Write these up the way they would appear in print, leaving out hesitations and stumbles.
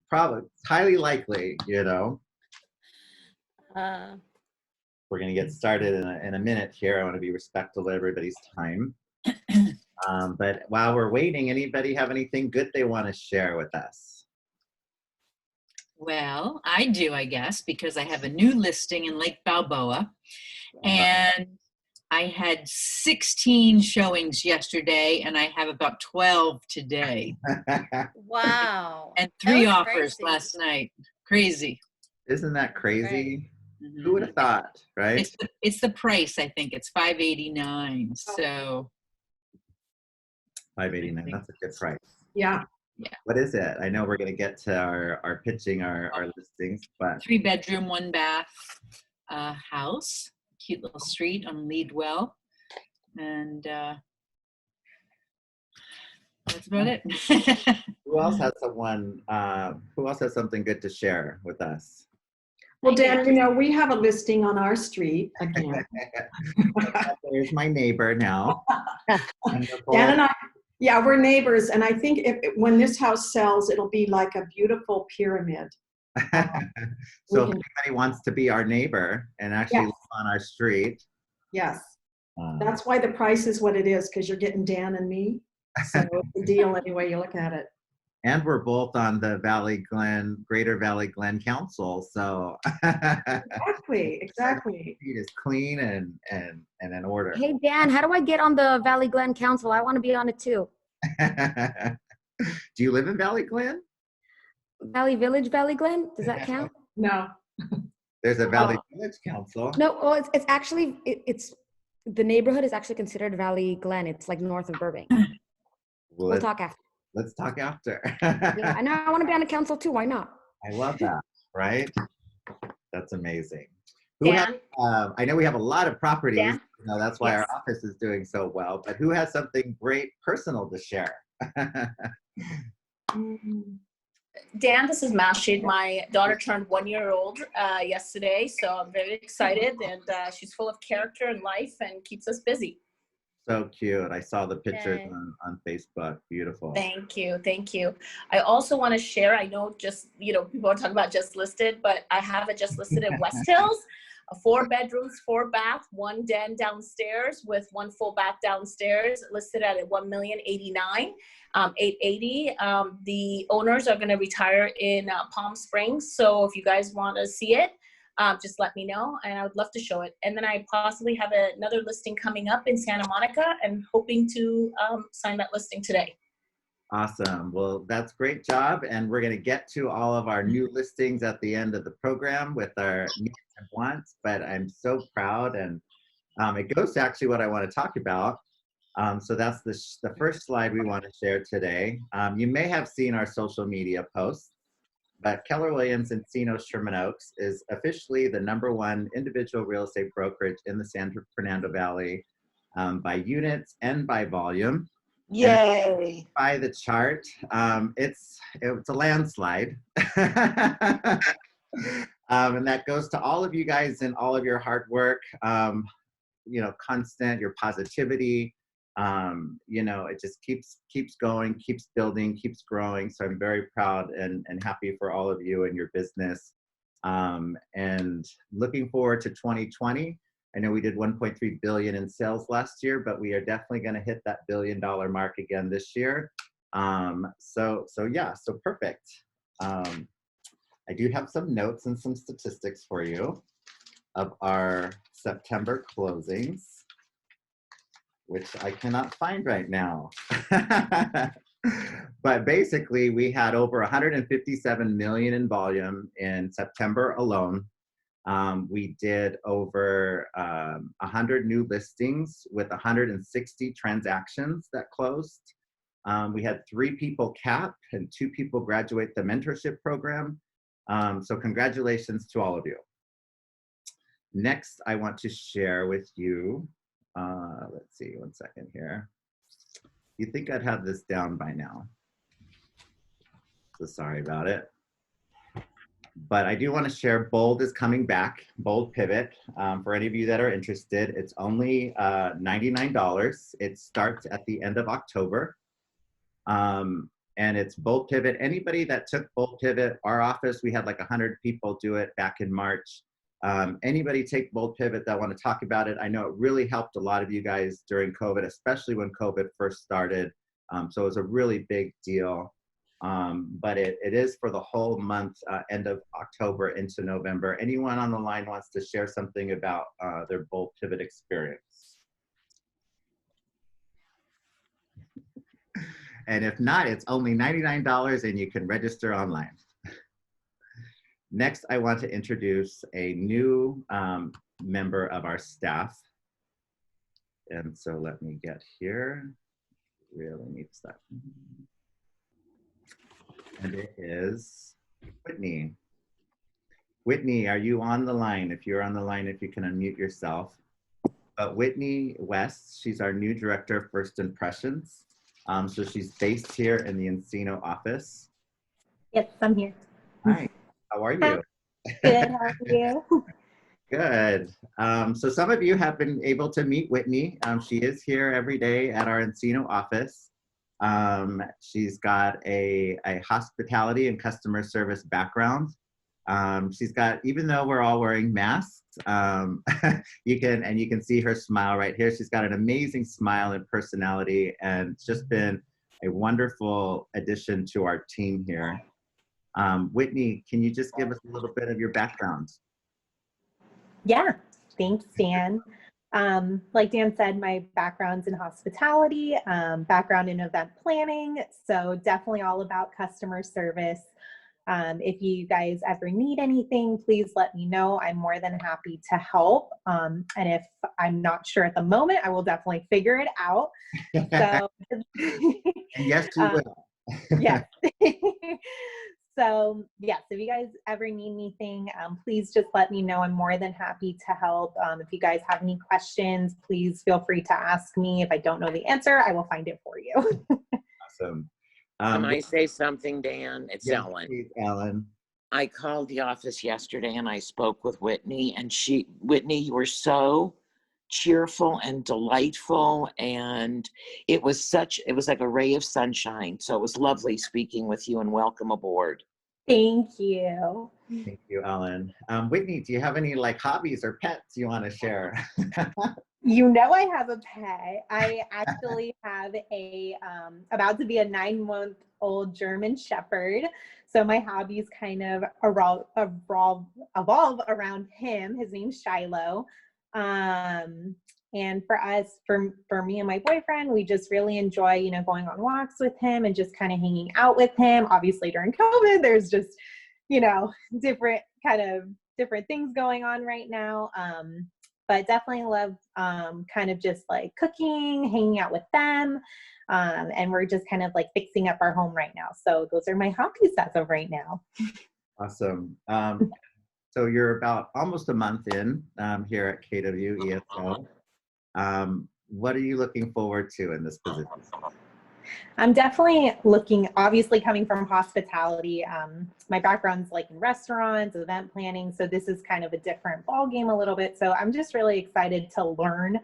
probably, it's highly likely, you know. Uh, We're going to get started in a minute here. I want to be respectful of everybody's time. But while we're waiting, anybody have anything good they want to share with us? Well, I do, I guess, because I have a new listing in Lake Balboa, and I had 16 showings yesterday, and I have about 12 today, wow. and That 3 was offers crazy. last night. Crazy. Isn't that crazy? Mhm. Who would have thought, right? It's the price, I think. It's $589. So $589. That's a good price. Yeah. yeah. What is it? I know we're going to get to our pitching our listings, but 3-bedroom, 1-bath house. Cute little street on Leadwell. And that's about it. who else has who else has something good to share with us? Well, Dan, you know, we have a listing on our street again. There's my neighbor now. Dan and I, yeah, we're neighbors. And I think when this house sells, it'll be like a beautiful pyramid. So if anybody wants to be our neighbor and actually live on our street. Yes. That's why the price is what it is, because you're getting Dan and me. So it's a deal any way you look at it. And we're both on the Greater Valley Glen Council. So exactly. It is clean and in order. Hey, Dan, how do I get on the Valley Glen Council? I want to be on it too. Do you live in Valley Glen? Valley Village, Valley Glen? Does that count? No. There's a Valley Village Council. No, well, it's actually, it's the neighborhood is actually considered Valley Glen. It's like north of Burbank. We'll talk after. Let's talk after. Yeah, I know. I want to be on the council too. Why not? I love that. Right? That's amazing. Dan? I know we have a lot of properties. Dan? You know, that's why Yes. our office is doing so well. But who has something great personal to share? Dan, this is Mashid. My daughter turned 1 year old yesterday, so I'm very excited, and she's full of character and life and keeps us busy. So cute. I saw the pictures Okay. on Facebook. Beautiful. Thank you. Thank you. I also want to share, I know people are talking about just listed, but I have it just listed in West Hills. 4 bedrooms, 4 bath, 1 den downstairs with 1 full bath downstairs, listed at $1,089,880. The owners are going to retire in Palm Springs, so if you guys want to see it, just let me know, and I would love to show it. And then I possibly have another listing coming up in Santa Monica, and hoping to sign that listing today. Awesome. Well, that's great job. And we're going to get to all of our new listings at the end of the program with our needs and wants, but I'm so proud. And it goes to actually what I want to talk about. So that's the first slide we want to share today. You may have seen our social media posts, but Keller Williams Encino Sherman Oaks is officially the #1 individual real estate brokerage in the San Fernando Valley by units and by volume. Yay! And by the chart, it's a landslide. And that goes to all of you guys and all of your hard work, you know, constant, your positivity. You know, it just keeps going, keeps building, keeps growing. So I'm very proud and happy for all of you and your business. And looking forward to 2020. I know we did 1.3 billion in sales last year, but we are definitely going to hit that $1 billion mark again this year. So perfect. I do have some notes and some statistics for you of our September closings, which I cannot find right now. But basically, we had over 157 million in volume in September alone. We did over 100 new listings with 160 transactions that closed. We had 3 people cap and 2 people graduate the mentorship program. So congratulations to all of you. Next, I want to share with you, let's see, one second here. You'd think I'd have this down by now. So sorry about it. But I do want to share Bold is coming back, Bold Pivot. For any of you that are interested, it's only $99. It starts at the end of October. and it's Bold Pivot. Anybody that took Bold Pivot, our office, we had like 100 people do it back in March. Anybody take Bold Pivot that want to talk about it? I know it really helped a lot of you guys during COVID, especially when COVID first started. So it was a really big deal. But it is for the whole month, end of October into November. Anyone on the line wants to share something about their Bold Pivot experience? And if not, it's only $99 and you can register online. Next, I want to introduce a new member of our staff. And so let me get here. Really need stuff. And it is Whitney. Whitney, are you on the line? If you're on the line, if you can unmute yourself. But Whitney West, she's our new Director of First Impressions. So she's based here in the Encino office. Yes, I'm here. Hi, how are you? Good, how are you? Good. So some of you have been able to meet Whitney. She is here every day at our Encino office. She's got a hospitality and customer service background. She's got, even though we're all wearing masks, you can see her smile right here. She's got an amazing smile and personality, and it's just been a wonderful addition to our team here. Whitney, can you just give us a little bit of your background? Yeah, thanks, Dan. Like Dan said, my background's in hospitality, background in event planning, so definitely all about customer service. If you guys ever need anything, please let me know. I'm more than happy to help. And if I'm not sure at the moment, I will definitely figure it out. So, Yes, you will. yes. So yes, if you guys ever need anything, please just let me know. I'm more than happy to help. If you guys have any questions, please feel free to ask me. If I don't know the answer, I will find it for you. Awesome. Can I say something, Dan? It's yes, Ellen. please, Ellen. I called the office yesterday and I spoke with Whitney, and Whitney, you were so cheerful and delightful, and it was like a ray of sunshine. So it was lovely speaking with you, and welcome aboard. Thank you. Thank you, Ellen. Whitney, do you have any like hobbies or pets you want to share? You know, I have a pet. I actually have a about to be a 9-month-old German Shepherd. So my hobbies kind of evolve around him. His name's Shiloh. And for us, for me and my boyfriend, we just really enjoy, you know, going on walks with him and just kind of hanging out with him. Obviously during COVID, there's just, you know, different things going on right now. But definitely love kind of just like cooking, hanging out with them. And we're just kind of like fixing up our home right now. So those are my hobbies as of right now. Awesome. So you're about almost a month in here at KW ESO. What are you looking forward to in this position? I'm definitely looking, obviously coming from hospitality, my background's like in restaurants, event planning, so this is kind of a different ballgame a little bit. So I'm just really excited to learn,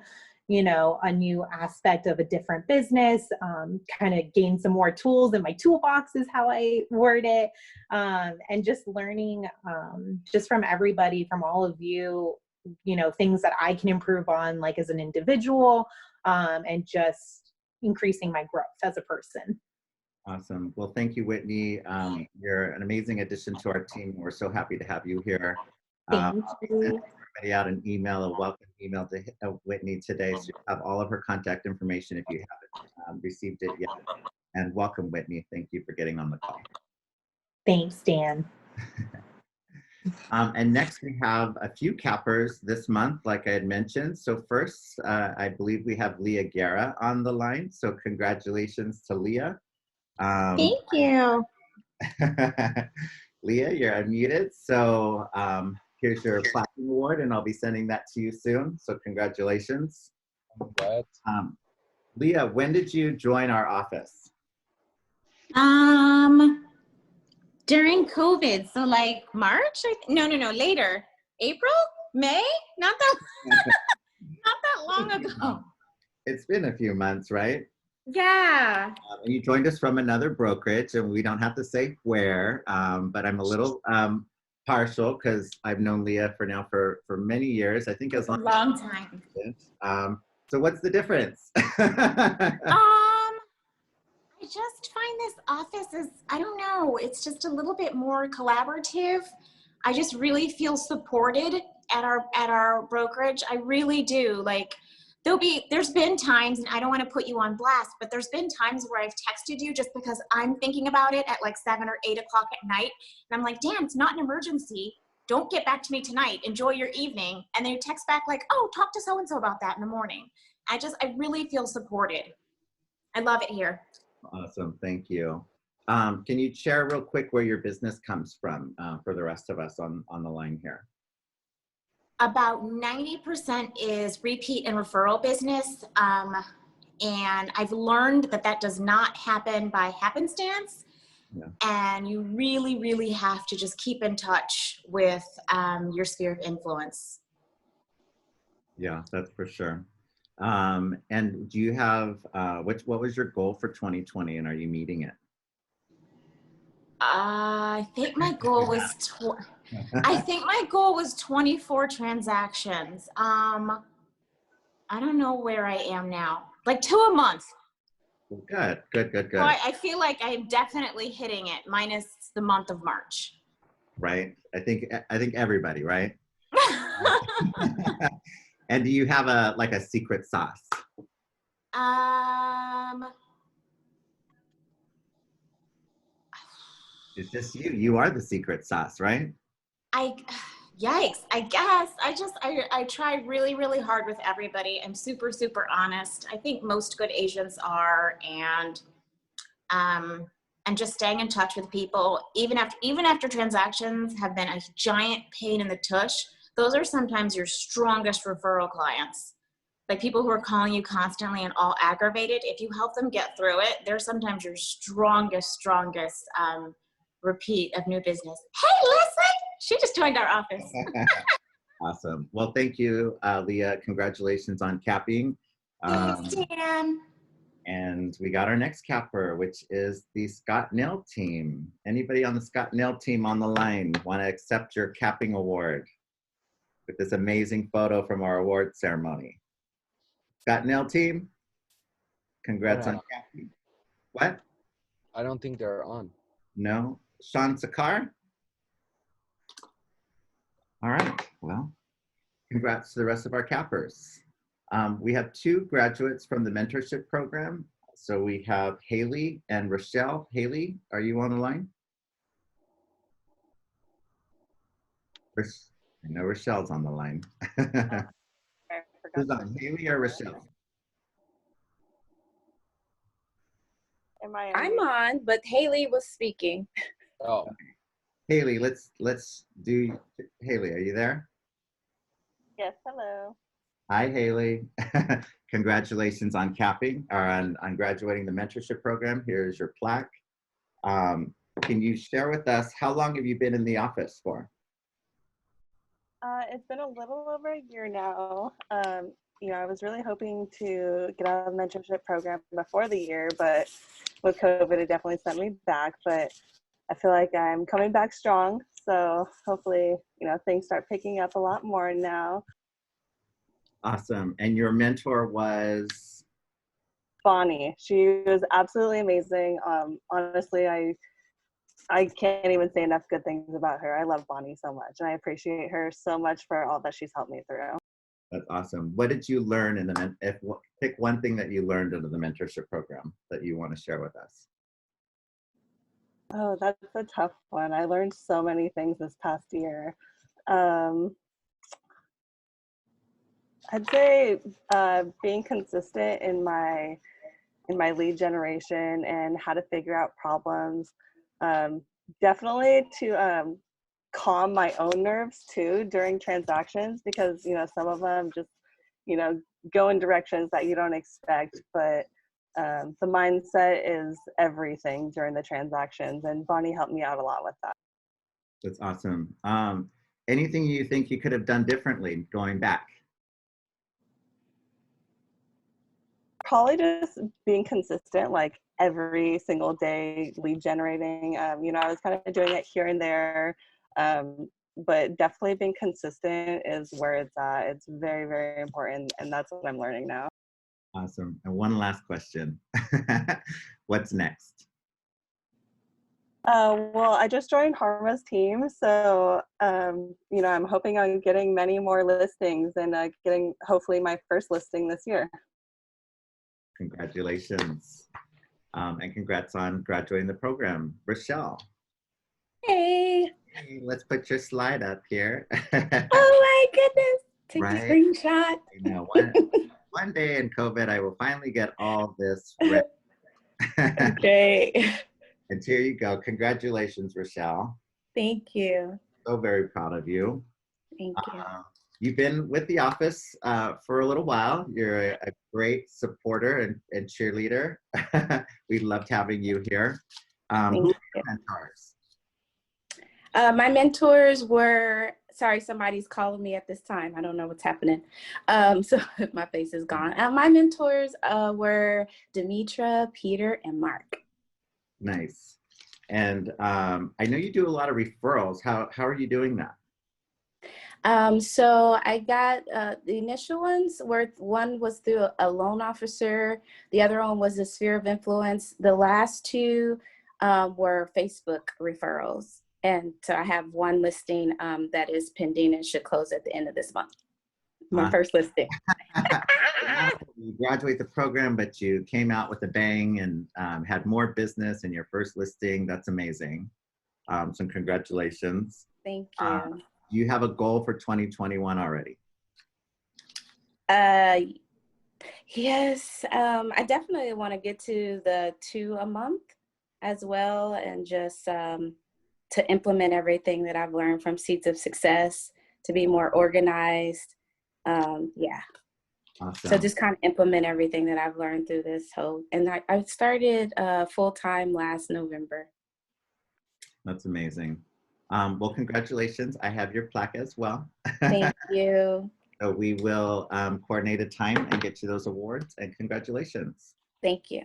you know, a new aspect of a different business, kind of gain some more tools in my toolbox is how I word it, and just learning just from everybody, from all of you, you know, things that I can improve on, like as an individual, and just increasing my growth as a person. Awesome. Well, thank you, Whitney. You're an amazing addition to our team. We're so happy to have you here. Thank you. Send everybody out an email, a welcome email to Whitney today, so you have all of her contact information if you haven't received it yet. And welcome, Whitney. Thank you for getting on the call. Thanks, Dan. And next we have a few cappers this month, like I had mentioned. So first, I believe we have Leah Guerra on the line. So congratulations to Leah. Thank you. Leah, you're unmuted. So here's your platinum award, and I'll be sending that to you soon. So congratulations. Leah, when did you join our office? During COVID, so like March? No, later. April? May? Not that long ago. It's been a few months, right? Yeah. And you joined us from another brokerage, and we don't have to say where, but I'm a little partial because I've known Leah for many years. I think as long as Long time. so what's the difference? I just find this office is, I don't know, it's just a little bit more collaborative. I just really feel supported at our brokerage. I really do. Like there's been times, and I don't want to put you on blast, but there's been times where I've texted you just because I'm thinking about it at like 7 or 8 o'clock at night. And I'm like, Dan, it's not an emergency. Don't get back to me tonight. Enjoy your evening. And then you text back like, oh, talk to so-and-so about that in the morning. I really feel supported. I love it here. Awesome, thank you. Can you share real quick where your business comes from for the rest of us on the line here? About 90% is repeat and referral business. And I've learned that does not happen by happenstance. Yeah. And you really, really have to just keep in touch with your sphere of influence. Yeah, that's for sure. And do you have, what was your goal for 2020, and are you meeting it? I think my goal was 24 transactions. I don't know where I am now. Like 2 a month. Good. So I feel like I'm definitely hitting it, minus the month of March. Right. I think everybody, right? And do you have a secret sauce? It's just you. You are the secret sauce, right? Yikes. I guess. I try really, really hard with everybody. I'm super, super honest. I think most good agents are, and just staying in touch with people, even after transactions have been a giant pain in the tush. Those are sometimes your strongest referral clients. Like people who are calling you constantly and all aggravated. If you help them get through it, they're sometimes your strongest repeat of new business. Hey, Leslie, she just joined our office. Awesome. Well, thank you, Leah. Congratulations on capping. Thanks, Dan. And we got our next capper, which is the Scott Nail team. Anybody on the Scott Nail team on the line want to accept your capping award with this amazing photo from our award ceremony? Scott Nail team, congrats on capping. What? I don't think they're on. No? Sean Sakar? All right, well, congrats to the rest of our cappers. We have 2 graduates from the mentorship program. So we have Haley and Rochelle. Haley, are you on the line? I know Rochelle's on the line. Who's on, Haley or Rochelle? I'm on, but Haley was speaking. Oh. Haley, let's do, Haley, are you there? Yes, hello. Hi, Haley. Congratulations on capping, or on graduating the mentorship program. Here's your plaque. Can you share with us, how long have you been in the office for? It's been a little over a year now. I was really hoping to get out of the mentorship program before the year, but with COVID, it definitely sent me back. But I feel like I'm coming back strong. So hopefully, things start picking up a lot more now. Awesome. And your mentor was? Bonnie. She was absolutely amazing. Honestly, I can't even say enough good things about her. I love Bonnie so much, and I appreciate her so much for all that she's helped me through. That's awesome. What did you learn in the pick one thing that you learned under the mentorship program that you want to share with us? Oh, that's a tough one. I learned so many things this past year. I'd say being consistent in my lead generation and how to figure out problems. Definitely to calm my own nerves too during transactions, because some of them just go in directions that you don't expect, but the mindset is everything during the transactions, and Bonnie helped me out a lot with that. That's awesome. Anything you think you could have done differently going back? Probably just being consistent, like every single day lead generating. You know, I was kind of doing it here and there, but definitely being consistent is where it's at. It's very, very important, and that's what I'm learning now. Awesome. And one last question. What's next? Well, I just joined Harma's team, so you know, I'm hoping on getting many more listings and getting hopefully my first listing this year. Congratulations. And congrats on graduating the program. Rochelle. Hey. Hey, let's put your slide up here. Oh my goodness. Take Right? a screenshot. You know, one day in COVID, I will finally get all this ready. Okay. And here you go. Congratulations, Rochelle. Thank you. So very proud of you. Thank you. You've been with the office for a little while. You're a great supporter and cheerleader. We loved having you here. Who are your mentors? My mentors were, sorry, somebody's calling me at this time. I don't know what's happening. So my face is gone. My mentors were Demetra, Peter, and Mark. Nice. And I know you do a lot of referrals. How are you doing that? So I got the initial ones were, one was through a loan officer. The other one was a sphere of influence. The last two were Facebook referrals. And so I have one listing that is pending and should close at the end of this month. My first listing. You graduate the program, but you came out with a bang and had more business in your first listing. That's amazing. So congratulations. Thank you. Do you have a goal for 2021 already? Yes, I definitely want to get to the 2 a month as well, and just to implement everything that I've learned from Seeds of Success, to be more organized. Yeah. Awesome. So just kind of implement everything that I've learned through this whole, and I started full-time last November. That's amazing. Well, congratulations. I have your plaque as well. Thank you. So we will coordinate a time and get you those awards, and congratulations. Thank you.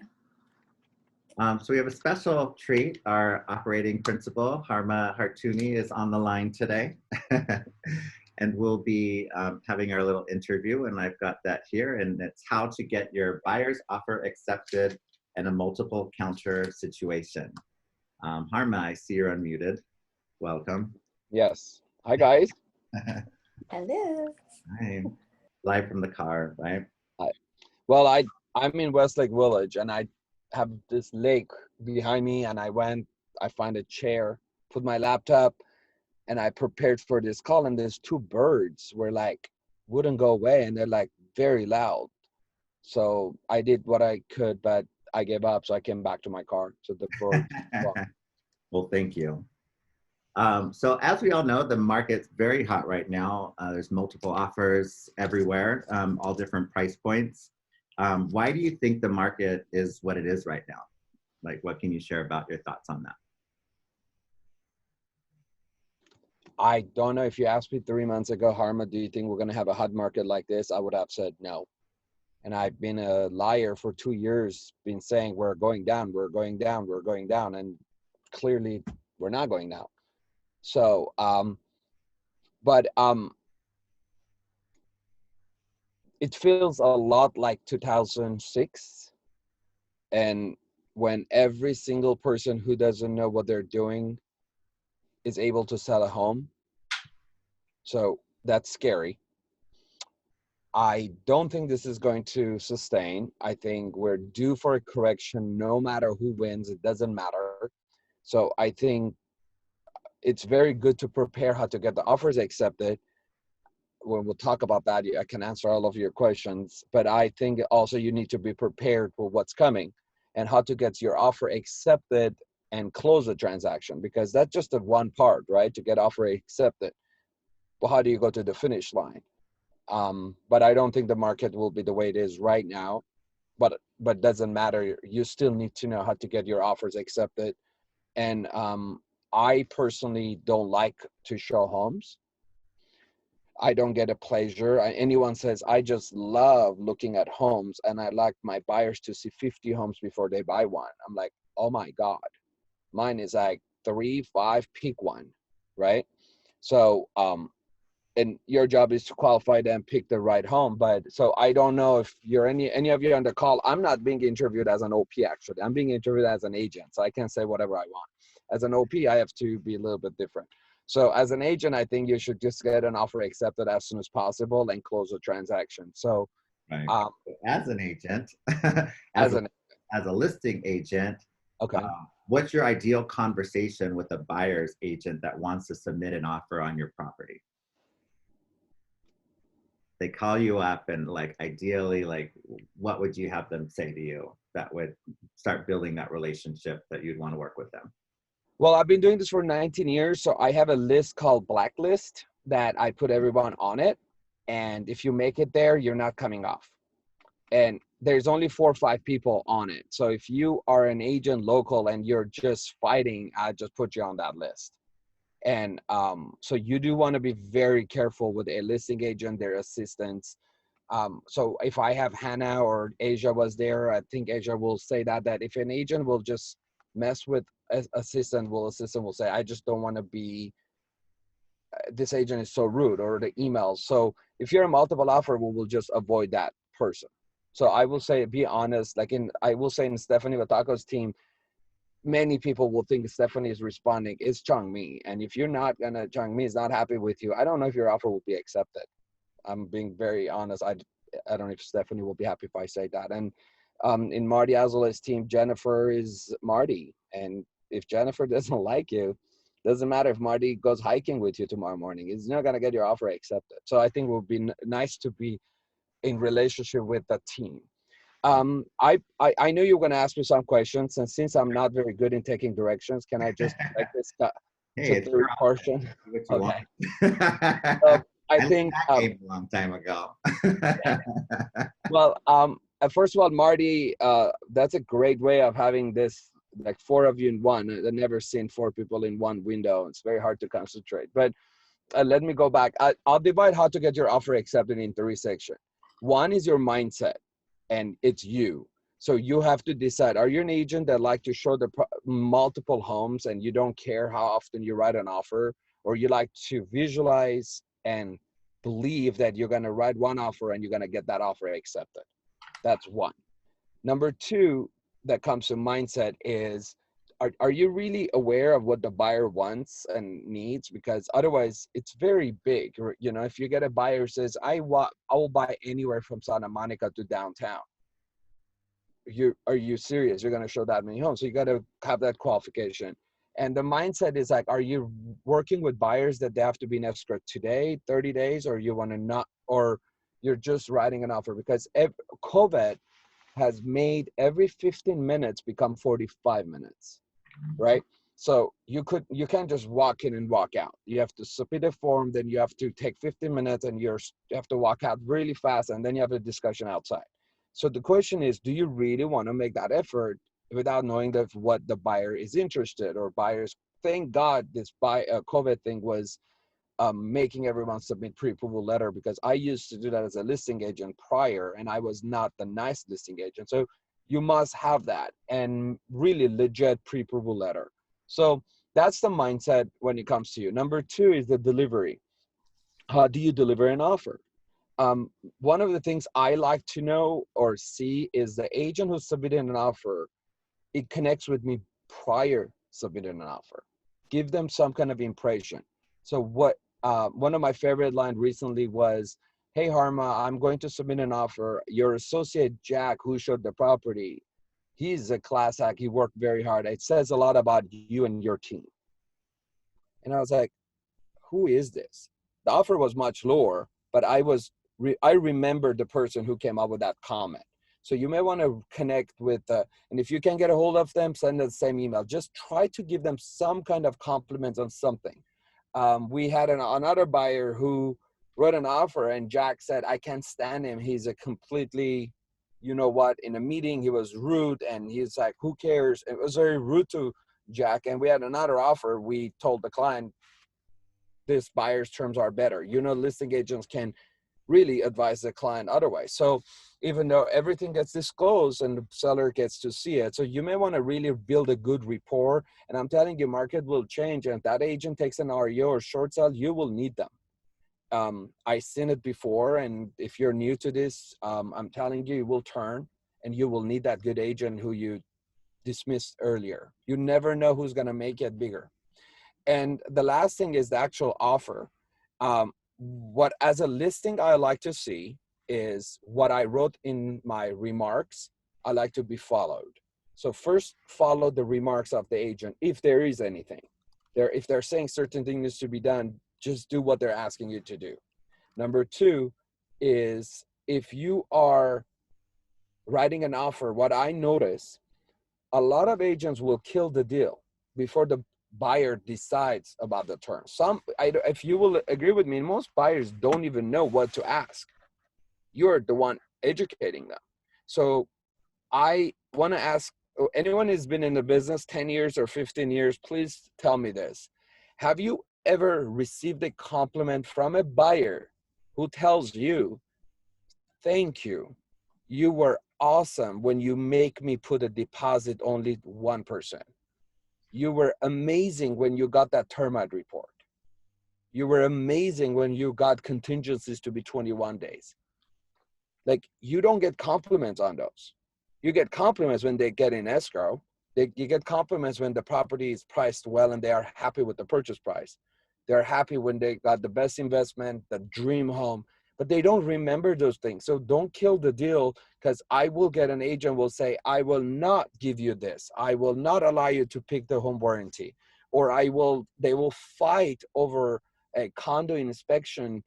So we have a special treat. Our operating principal, Harma Hartouni, is on the line today. And we'll be having our little interview, and I've got that here, and it's how to get your buyer's offer accepted in a multiple counter situation. Harma, I see you're unmuted. Welcome. Yes. Hi, guys. Hello. Hi. Live from the car, right? Hi. Well, I'm in Westlake Village, and I have this lake behind me, and I find a chair, put my laptop, and I prepared for this call, and there's 2 birds were like, wouldn't go away, and they're like very loud. So I did what I could, but I gave up, so I came back to my car. So the bird. Well, thank you. So as we all know, the market's very hot right now. There's multiple offers everywhere, all different price points. Why do you think the market is what it is right now? Like, what can you share about your thoughts on that? I don't know. If you asked me 3 months ago, Harma, do you think we're going to have a hot market like this? I would have said no. And I've been a liar for 2 years, been saying we're going down, we're going down, we're going down. And clearly we're not going down. So, it feels a lot like 2006. And when every single person who doesn't know what they're doing is able to sell a home. So that's scary. I don't think this is going to sustain. I think we're due for a correction no matter who wins. It doesn't matter. So I think it's very good to prepare how to get the offers accepted. When we'll talk about that, I can answer all of your questions. But I think also you need to be prepared for what's coming and how to get your offer accepted and close the transaction, because that's just the one part, right? To get offer accepted. Well, how do you go to the finish line? But I don't think the market will be the way it is right now, but doesn't matter. You still need to know how to get your offers accepted. And I personally don't like to show homes. I don't get a pleasure. Anyone says, I just love looking at homes and I like my buyers to see 50 homes before they buy one. I'm like, oh my God. Mine is like 3, 5, pick one, right? So, and your job is to qualify them, pick the right home. But so I don't know if you're any of you on the call. I'm not being interviewed as an OP, actually. I'm being interviewed as an agent. So I can say whatever I want. As an OP, I have to be a little bit different. So as an agent, I think you should just get an offer accepted as soon as possible and close the transaction. So Right. As an agent, as a listing agent, okay. What's your ideal conversation with a buyer's agent that wants to submit an offer on your property? They call you up and like, ideally, like, what would you have them say to you that would start building that relationship that you'd want to work with them? Well, I've been doing this for 19 years. So I have a list called Blacklist that I put everyone on it. And if you make it there, you're not coming off. And there's only 4 or 5 people on it. So if you are an agent local and you're just fighting, I just put you on that list. And so you do want to be very careful with a listing agent, their assistants. So if I have Hannah or Asia was there, I think Asia will say that if an agent will just mess with assistant will say, I just don't want to be, this agent is so rude, or the emails. So if you're a multiple offer, we will just avoid that person. So I will say, be honest. I will say in Stephanie Watako's team, many people will think Stephanie is responding. It's Changmi. And if you're not gonna, Changmi is not happy with you, I don't know if your offer will be accepted. I'm being very honest. I don't know if Stephanie will be happy if I say that. And in Marty Azola's team, Jennifer is Marty. And if Jennifer doesn't like you, doesn't matter if Marty goes hiking with you tomorrow morning, he's not gonna get your offer accepted. So I think it would be nice to be in relationship with the team. I know you're gonna ask me some questions, and since I'm not very good in taking directions, can I just direct this to the portion? Okay. So I think a long time ago. Well, first of all, Marty, that's a great way of having this, like 4 of you in one. I've never seen 4 people in one window. It's very hard to concentrate. But let me go back. I'll divide how to get your offer accepted in 3 sections. One is your mindset, and it's you. So you have to decide, are you an agent that like to show the multiple homes and you don't care how often you write an offer, or you like to visualize and believe that you're going to write one offer and you're going to get that offer accepted? That's one. Number 2 that comes to mindset is, are you really aware of what the buyer wants and needs? Because otherwise it's very big. You know, if you get a buyer who says, I will buy anywhere from Santa Monica to downtown. Are you serious? You're going to show that many homes. So you got to have that qualification. And the mindset is like, are you working with buyers that they have to be in escrow today, 30 days, or you want to not, or you're just writing an offer? Because COVID has made every 15 minutes become 45 minutes, right? So you can't just walk in and walk out. You have to submit a form, then you have to take 15 minutes and you have to walk out really fast, and then you have a discussion outside. So the question is, do you really want to make that effort without knowing what the buyer is interested, or buyers? Thank God this COVID thing was making everyone submit pre-approval letter, because I used to do that as a listing agent prior, and I was not the nice listing agent. So you must have that, and really legit pre-approval letter. So that's the mindset when it comes to you. Number 2 is the delivery. How do you deliver an offer? One of the things I like to know or see is the agent who submitted an offer, it connects with me prior submitting an offer. Give them some kind of impression. So one of my favorite lines recently was, hey, Harma, I'm going to submit an offer. Your associate, Jack, who showed the property, he's a class act. He worked very hard. It says a lot about you and your team. And I was like, who is this? The offer was much lower, but I remember the person who came up with that comment. So you may want to connect with, and if you can get a hold of them, send them the same email. Just try to give them some kind of compliments on something. We had another buyer who wrote an offer, and Jack said, I can't stand him. He's a completely, you know what, in a meeting, he was rude, and he's like, who cares? It was very rude to Jack. And we had another offer. We told the client, this buyer's terms are better. You know, listing agents can really advise the client otherwise. So even though everything gets disclosed and the seller gets to see it, so you may want to really build a good rapport. And I'm telling you, market will change. And if that agent takes an REO or short sale, you will need them. I've seen it before. And if you're new to this, I'm telling you, you will turn and you will need that good agent who you dismissed earlier. You never know who's going to make it bigger. And the last thing is the actual offer. What as a listing I like to see is what I wrote in my remarks. I like to be followed. So first, follow the remarks of the agent if there is anything. If they're saying certain things needs to be done, just do what they're asking you to do. Number two is if you are writing an offer, what I notice, a lot of agents will kill the deal before the buyer decides about the terms. If you will agree with me, most buyers don't even know what to ask. You're the one educating them. So I want to ask anyone who's been in the business 10 years or 15 years, please tell me this. Have you ever received a compliment from a buyer who tells you, thank you, you were awesome when you make me put a deposit only 1%. You were amazing when you got that termite report. You were amazing when you got contingencies to be 21 days. Like, you don't get compliments on those. You get compliments when they get in escrow. You get compliments when the property is priced well and they are happy with the purchase price. They're happy when they got the best investment, the dream home, but they don't remember those things. So don't kill the deal, because I will get an agent will say, I will not give you this. I will not allow you to pick the home warranty. Or they will fight over a condo inspection.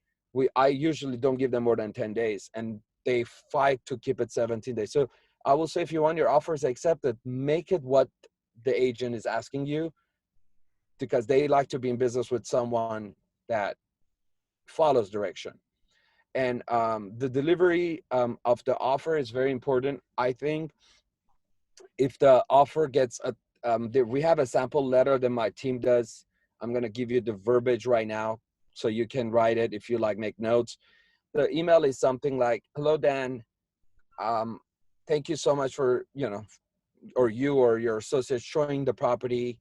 I usually don't give them more than 10 days and they fight to keep it 17 days. So I will say, if you want your offers accepted, make it what the agent is asking you, because they like to be in business with someone that follows direction. And the delivery of the offer is very important. I think if the offer gets we have a sample letter that my team does. I'm going to give you the verbiage right now so you can write it if you like, make notes. The email is something like, hello, Dan. Thank you so much for, or you or your associate showing the property.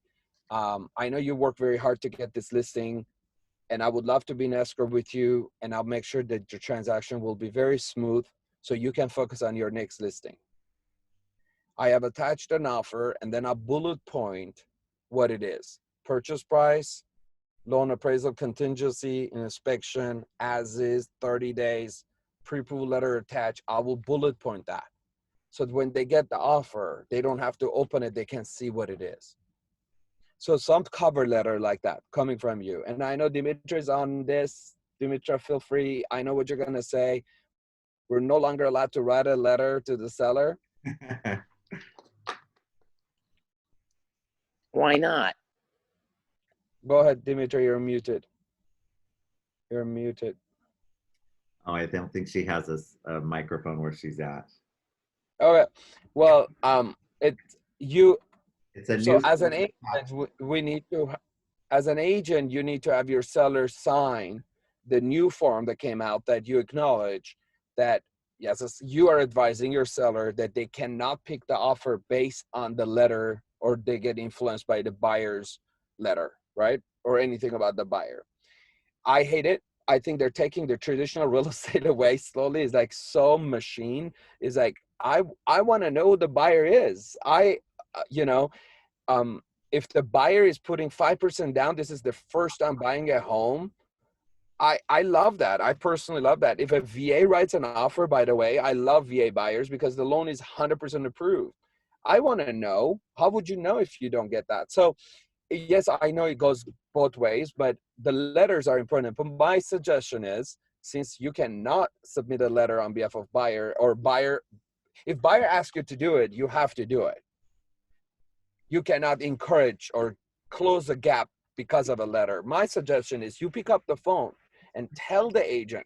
I know you work very hard to get this listing, and I would love to be in escrow with you, and I'll make sure that your transaction will be very smooth so you can focus on your next listing. I have attached an offer, and then a bullet point what it is. Purchase price, loan appraisal contingency, inspection, as is, 30 days, pre-approval letter attached. I will bullet point that. So that when they get the offer, they don't have to open it, they can see what it is. So some cover letter like that coming from you. And I know Dimitri's on this. Dimitra, feel free. I know what you're going to say. We're no longer allowed to write a letter to the seller. Why not? Go ahead, Dimitra, you're muted. You're muted. Oh, I don't think she has a microphone where she's at. Okay. Well, It's a so new. as an agent, we need to, as an agent, you need to have your seller sign the new form that came out that you acknowledge that, yes, you are advising your seller that they cannot pick the offer based on the letter, or they get influenced by the buyer's letter, right? Or anything about the buyer. I hate it. I think they're taking the traditional real estate away slowly. It's like so machine. It's like, I want to know who the buyer is. If the buyer is putting 5% down, this is the first time buying a home. I love that. I personally love that. If a VA writes an offer, by the way, I love VA buyers because the loan is 100% approved. I want to know, how would you know if you don't get that? So yes, I know it goes both ways, but the letters are important. But my suggestion is, since you cannot submit a letter on behalf of buyer, or buyer, if buyer asks you to do it, you have to do it. You cannot encourage or close the gap because of a letter. My suggestion is you pick up the phone and tell the agent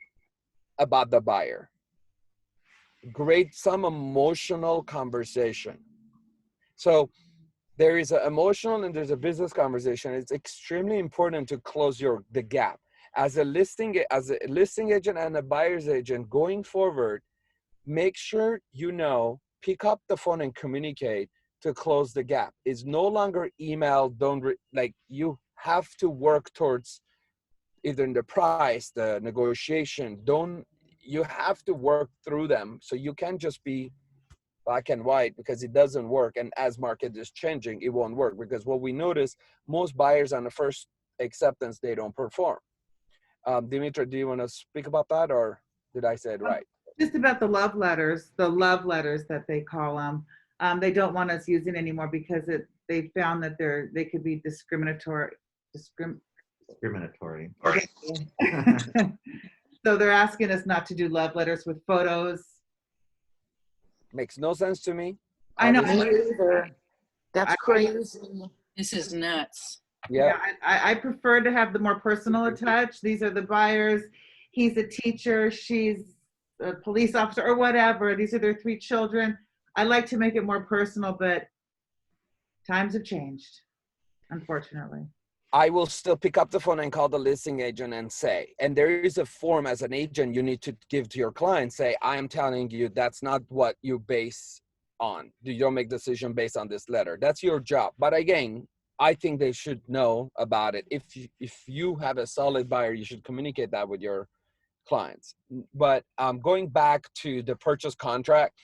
about the buyer. Create some emotional conversation. So there is an emotional and there's a business conversation. It's extremely important to close the gap. as a listing agent and a buyer's agent going forward, make sure you know, pick up the phone and communicate to close the gap. It's no longer email. You have to work towards either in the price, the negotiation. You have to work through them. So you can't just be black and white, because it doesn't work. And as market is changing, it won't work, because what we notice, most buyers on the first acceptance, they don't perform. Dimitra, do you want to speak about that, or did I say it right? Just about the love letters that they call them. They don't want us using anymore because they found that they could be discriminatory. Discriminatory. So they're asking us not to do love letters with photos. Makes no sense to me. I know. That's crazy. This is nuts. Yeah. I prefer to have the more personal touch. These are the buyers. He's a teacher. She's a police officer or whatever. These are their 3 children. I like to make it more personal, but times have changed, unfortunately. I will still pick up the phone and call the listing agent and say, and there is a form as an agent you need to give to your client, say, I am telling you that's not what you base on. You don't make decision based on this letter. That's your job. But again, I think they should know about it. If you have a solid buyer, you should communicate that with your clients. But going back to the purchase contract,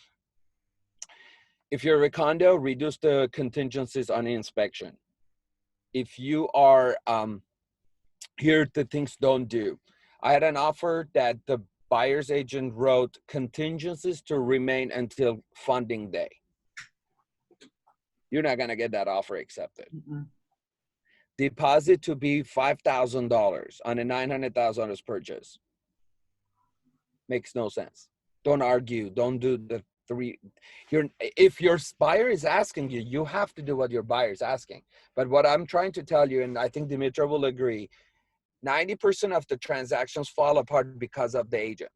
if you're a condo, reduce the contingencies on inspection. If you are, here the things don't do. I had an offer that the buyer's agent wrote contingencies to remain until funding day. You're not gonna get that offer accepted. Mm-mm. Deposit to be $5,000 on a $900,000 purchase. Makes no sense. Don't argue, don't do the 3. If your buyer is asking you, you have to do what your buyer is asking. But what I'm trying to tell you, and I think Dimitra will agree, 90% of the transactions fall apart because of the agent.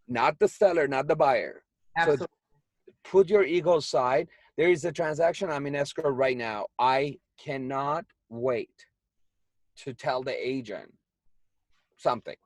Not the seller, not the buyer. Absolutely. So put your ego aside. There is a transaction, I'm in escrow right now. I cannot wait to tell the agent something.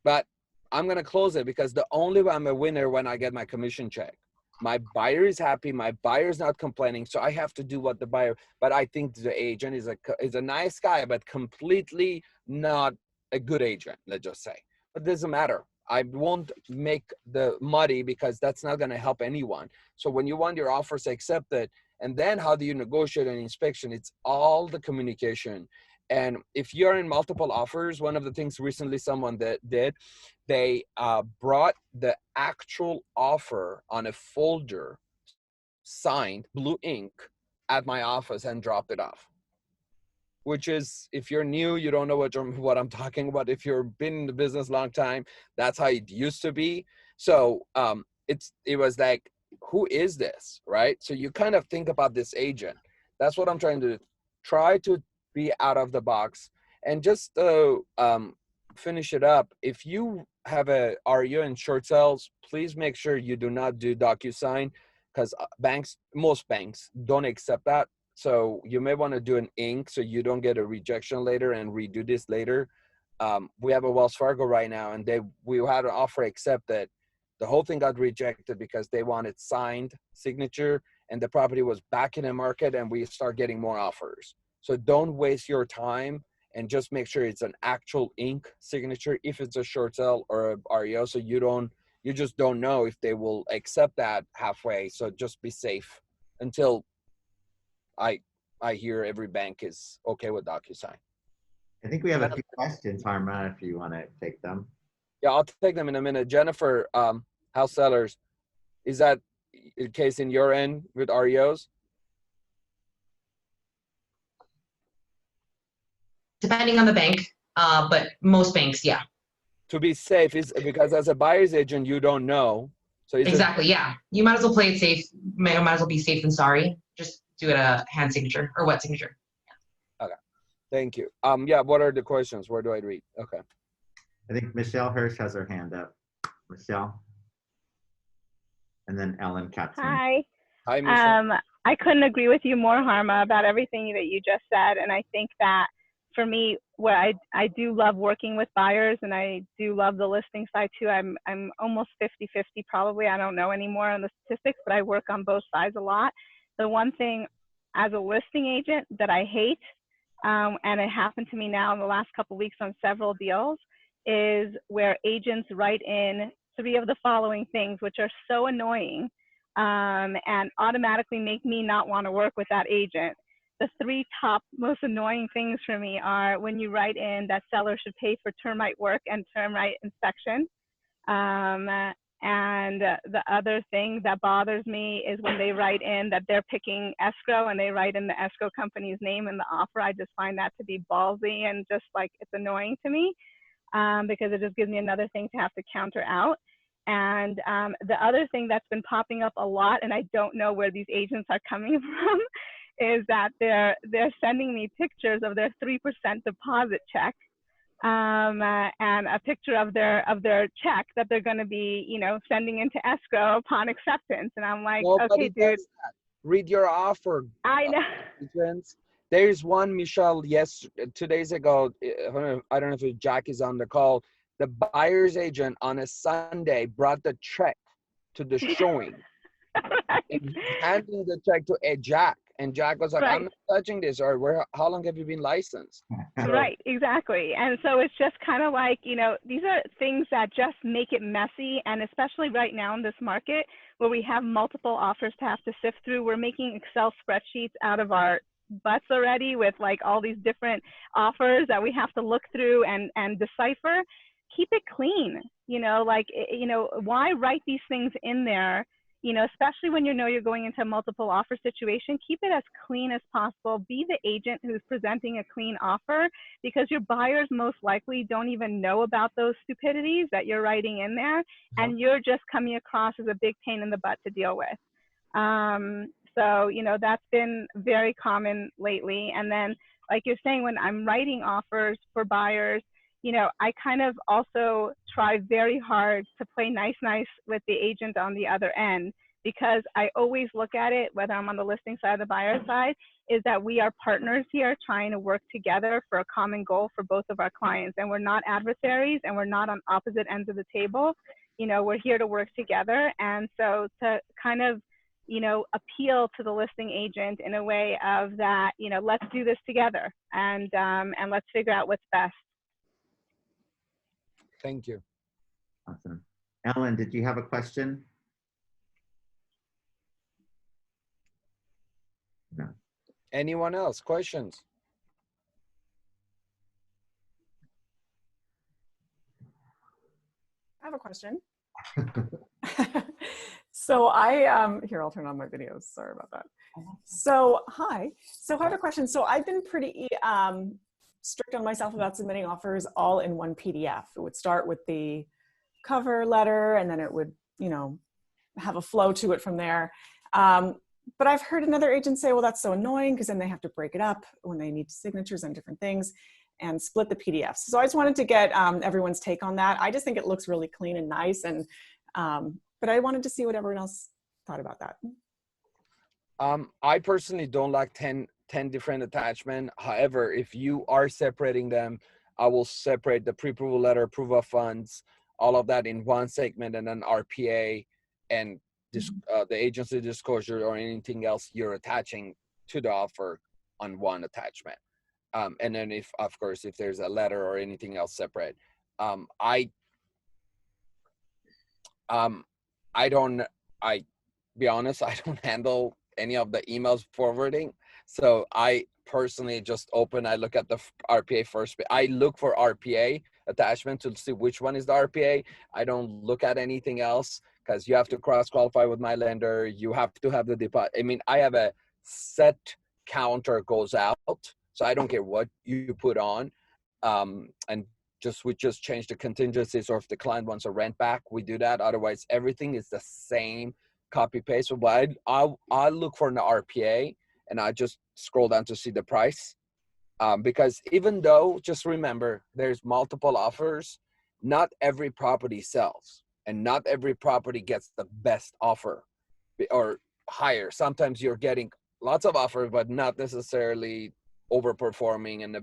But I'm going to close it because the only way I'm a winner when I get my commission check. My buyer is happy. My buyer is not complaining. So I have to do what the buyer, but I think the agent is a nice guy, but completely not a good agent, let's just say. But it doesn't matter. I won't make the muddy because that's not going to help anyone. So when you want your offers accepted, and then how do you negotiate an inspection? It's all the communication. And if you're in multiple offers, one of the things recently someone that did, they brought the actual offer on a folder, signed, blue ink, at my office and dropped it off. Which is, if you're new, you don't know what I'm talking about. If you've been in the business a long time, that's how it used to be. So it was like, who is this, right? So you kind of think about this agent. That's what I'm trying to do. Try to be out of the box. And just finish it up. If you have a REO in short sales, please make sure you do not do DocuSign, because most banks don't accept that. So you may want to do an ink so you don't get a rejection later and redo this later. We have a Wells Fargo right now, and we had an offer accepted. The whole thing got rejected because they wanted signed signature, and the property was back in the market, and we start getting more offers. So don't waste your time, and just make sure it's an actual ink signature if it's a short sale or a REO. So you just don't know if they will accept that halfway. So just be safe until I hear every bank is okay with DocuSign. I think we have a few questions, Harma, if you want to take them. Yeah, I'll take them in a minute. Jennifer, house sellers, is that the case in your end with REOs? Depending on the bank, but most banks, yeah. To be safe, is because as a buyer's agent, you don't know. So exactly, yeah. You might as well play it safe. Might as well be safe than sorry. Just do it a hand signature or wet signature. Yeah. Okay, thank you. Yeah, what are the questions? Where do I read? Okay. I think Michelle Hirsch has her hand up. Michelle. And then Ellen Katzen. Hi. Hi, Michelle. I couldn't agree with you more, Harma, about everything that you just said. And I think that for me, where I do love working with buyers and I do love the listing side too. I'm almost 50-50 probably. I don't know anymore on the statistics, but I work on both sides a lot. The one thing as a listing agent that I hate, and it happened to me now in the last couple of weeks on several deals, is where agents write in 3 of the following things, which are so annoying, and automatically make me not want to work with that agent. The 3 top most annoying things for me are when you write in that seller should pay for termite work and termite inspection. And the other thing that bothers me is when they write in that they're picking escrow and they write in the escrow company's name in the offer. I just find that to be ballsy and just like, it's annoying to me, because it just gives me another thing to have to counter out. And the other thing that's been popping up a lot, and I don't know where these agents are coming from, is that they're sending me pictures of their 3% deposit check, and a picture of their check that they're going to be, you know, sending into escrow upon acceptance. And I'm like, Nobody okay, dude. does that. Read your offer. I know. Agents. There's one, Michelle, 2 days ago, I don't know if Jack is on the call. The buyer's agent on a Sunday brought the check to the showing. Right. And handing the check to a Jack. And Jack was like, Right. I'm not touching this, or how long have you been licensed? So, Right, exactly. And so it's just kind of like, you know, these are things that just make it messy. And especially right now in this market where we have multiple offers to have to sift through, we're making Excel spreadsheets out of our butts already with like all these different offers that we have to look through and decipher. Keep it clean, you know, like, you know, why write these things in there? You know, especially when you know you're going into a multiple offer situation, keep it as clean as possible. Be the agent who's presenting a clean offer, because your buyers most likely don't even know about those stupidities that you're writing in there, and you're just coming across as a big pain in the butt to deal with. So, you know, that's been very common lately. And then, like you're saying, when I'm writing offers for buyers, you know, I kind of also try very hard to play nice with the agent on the other end, because I always look at it, whether I'm on the listing side or the buyer side, is that we are partners here trying to work together for a common goal for both of our clients. And we're not adversaries and we're not on opposite ends of the table. You know, we're here to work together. And so to kind of, you know, appeal to the listing agent in a way of that, you know, let's do this together and let's figure out what's best. thank you. Awesome. Ellen, did you have a question? No. Anyone else? Questions? I have a question. So here, I'll turn on my videos. Sorry about that. So, hi. So I have a question. So I've been pretty strict on myself about submitting offers all in one PDF. It would start with the cover letter and then it would, you know, have a flow to it from there. But I've heard another agent say, well, that's so annoying because then they have to break it up when they need signatures and different things and split the PDFs. So I just wanted to get everyone's take on that. I just think it looks really clean and nice. And but I wanted to see what everyone else thought about that. I personally don't like 10 different attachments. However, if you are separating them, I will separate the pre-approval letter, proof of funds, all of that in one segment, and then RPA and the agency disclosure or anything else you're attaching to the offer on one attachment. And then if, of course, if there's a letter or anything else separate. Be honest, I don't handle any of the emails forwarding. So I personally just I look at the RPA first. I look for RPA attachment to see which one is the RPA. I don't look at anything else because you have to cross-qualify with my lender. You have to have the deposit. I mean, I have a set counter goes out. So I don't care what you put on. And we just change the contingencies, or if the client wants a rent back, we do that. Otherwise, everything is the same copy paste. So I'll look for an RPA and I just scroll down to see the price. Because even though, just remember, there's multiple offers, not every property sells and not every property gets the best offer or higher. Sometimes you're getting lots of offers, but not necessarily overperforming and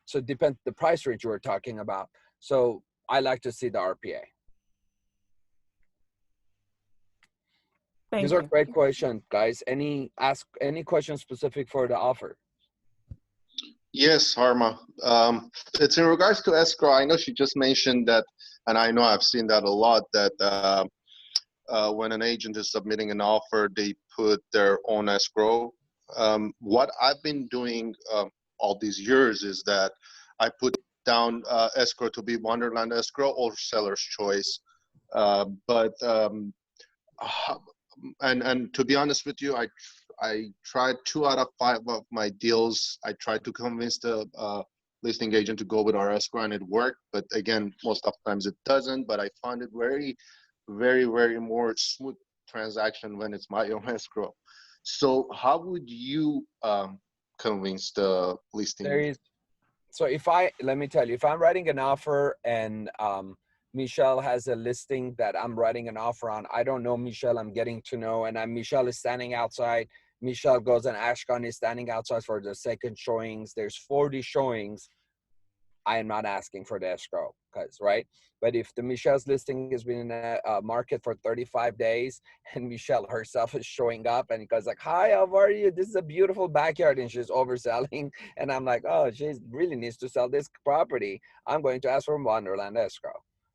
so it depends the price range you were talking about. So I like to see the RPA. Thank These are you. great questions, guys. Ask any question specific for the offer. Yes, Harma. It's in regards to escrow. I know she just mentioned that, and I know I've seen that a lot, that when an agent is submitting an offer, they put their own escrow. What I've been doing all these years is that I put down escrow to be Wonderland escrow or seller's choice. And to be honest with you, I tried 2 out of 5 of my deals. I tried to convince the listing agent to go with our escrow, and it worked. But again, most of the times it doesn't. But I found it very, very, very more smooth transaction when it's my own escrow. So how would you convince the listing? So let me tell you, if I'm writing an offer and Michelle has a listing that I'm writing an offer on, I don't know Michelle, I'm getting to know, and Michelle is standing outside. Michelle goes and Ashkan is standing outside for the second showings. There's 40 showings. I am not asking for the escrow, right? But if the Michelle's listing has been in a market for 35 days and Michelle herself is showing up and goes like, hi, how are you? This is a beautiful backyard, and she's overselling. And I'm like, oh, she really needs to sell this property. I'm going to ask for Wonderland escrow.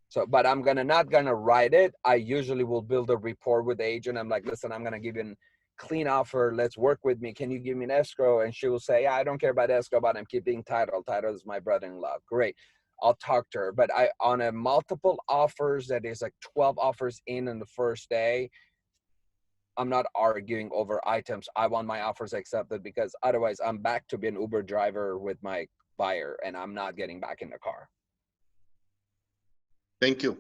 So, but I'm not gonna write it. I usually will build a rapport with the agent. I'm like, listen, I'm gonna give you a clean offer. Let's work with me. Can you give me an escrow? And she will say, yeah, I don't care about escrow, but I'm keeping title. Title is my brother-in-law. Great. I'll talk to her. But on a multiple offers, that is like 12 offers in the first day, I'm not arguing over items. I want my offers accepted, because otherwise I'm back to being an Uber driver with my buyer and I'm not getting back in the car. Thank you.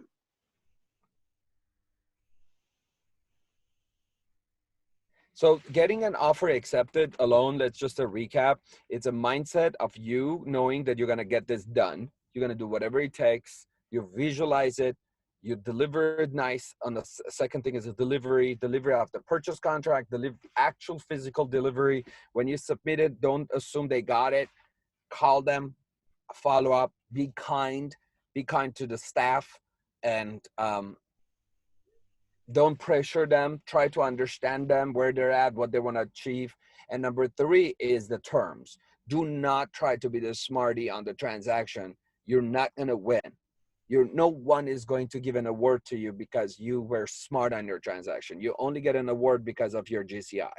So getting an offer accepted alone, let's just recap. It's a mindset of you knowing that you're going to get this done. You're going to do whatever it takes. You visualize it. You deliver it nice. On the second thing is a delivery of the purchase contract, actual physical delivery. When you submit it, don't assume they got it. Call them, follow up, be kind to the staff, and don't pressure them. Try to understand them, where they're at, what they want to achieve. And number 3 is the terms. Do not try to be the smarty on the transaction. You're not going to win. No one is going to give an award to you because you were smart on your transaction. You only get an award because of your GCI.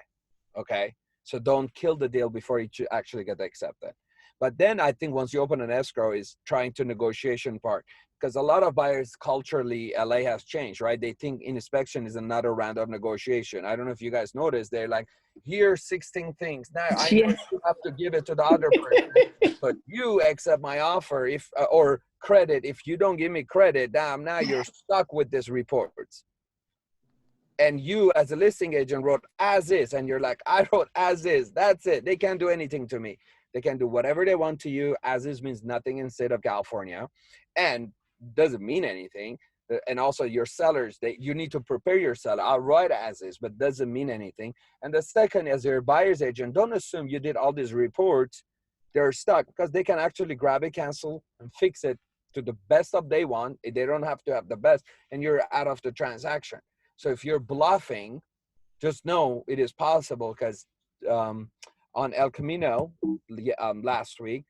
Okay? So don't kill the deal before you actually get accepted. But then I think once you open an escrow is trying to negotiation part, because a lot of buyers culturally, LA has changed, right? They think inspection is another round of negotiation. I don't know if you guys noticed, they're like, here's 16 things. Now I know you have to give it to the other person, but you accept my offer or credit. If you don't give me credit, now you're stuck with this report. And you as a listing agent wrote as is, and you're like, I wrote as is, that's it. They can't do anything to me. They can do whatever they want to you. As is means nothing in the state of California and doesn't mean anything. And also your sellers, you need to prepare your seller. I'll write as is, but doesn't mean anything. And the second, as your buyer's agent, don't assume you did all these reports. They're stuck because they can actually grab it, cancel, and fix it to the best of they want. They don't have to have the best, and you're out of the transaction. So if you're bluffing, just know it is possible, because on El Camino last week,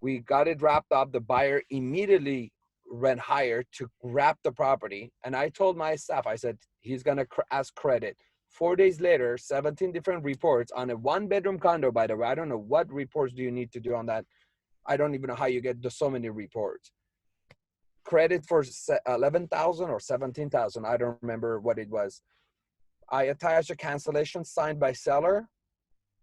we got it wrapped up. The buyer immediately ran higher to wrap the property. And I told my staff, I said, he's going to ask credit. 4 days later, 17 different reports on a 1-bedroom condo, by the way. I don't know what reports do you need to do on that. I don't even know how you get so many reports. Credit for 11,000 or 17,000. I don't remember what it was. I attached a cancellation signed by seller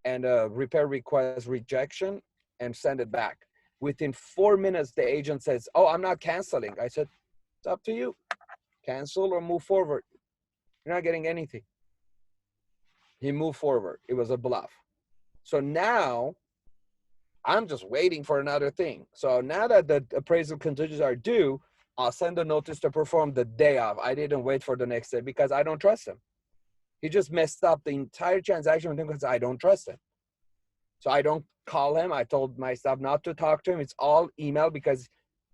and a repair request rejection and send it back. Within 4 minutes, the agent says, oh, I'm not canceling. I said, it's up to you. Cancel or move forward. You're not getting anything. He moved forward. It was a bluff. So now I'm just waiting for another thing. So now that the appraisal contingents are due, I'll send a notice to perform the day of. I didn't wait for the next day because I don't trust him. He just messed up the entire transaction because I don't trust him. So I don't call him. I told my staff not to talk to him. It's all email because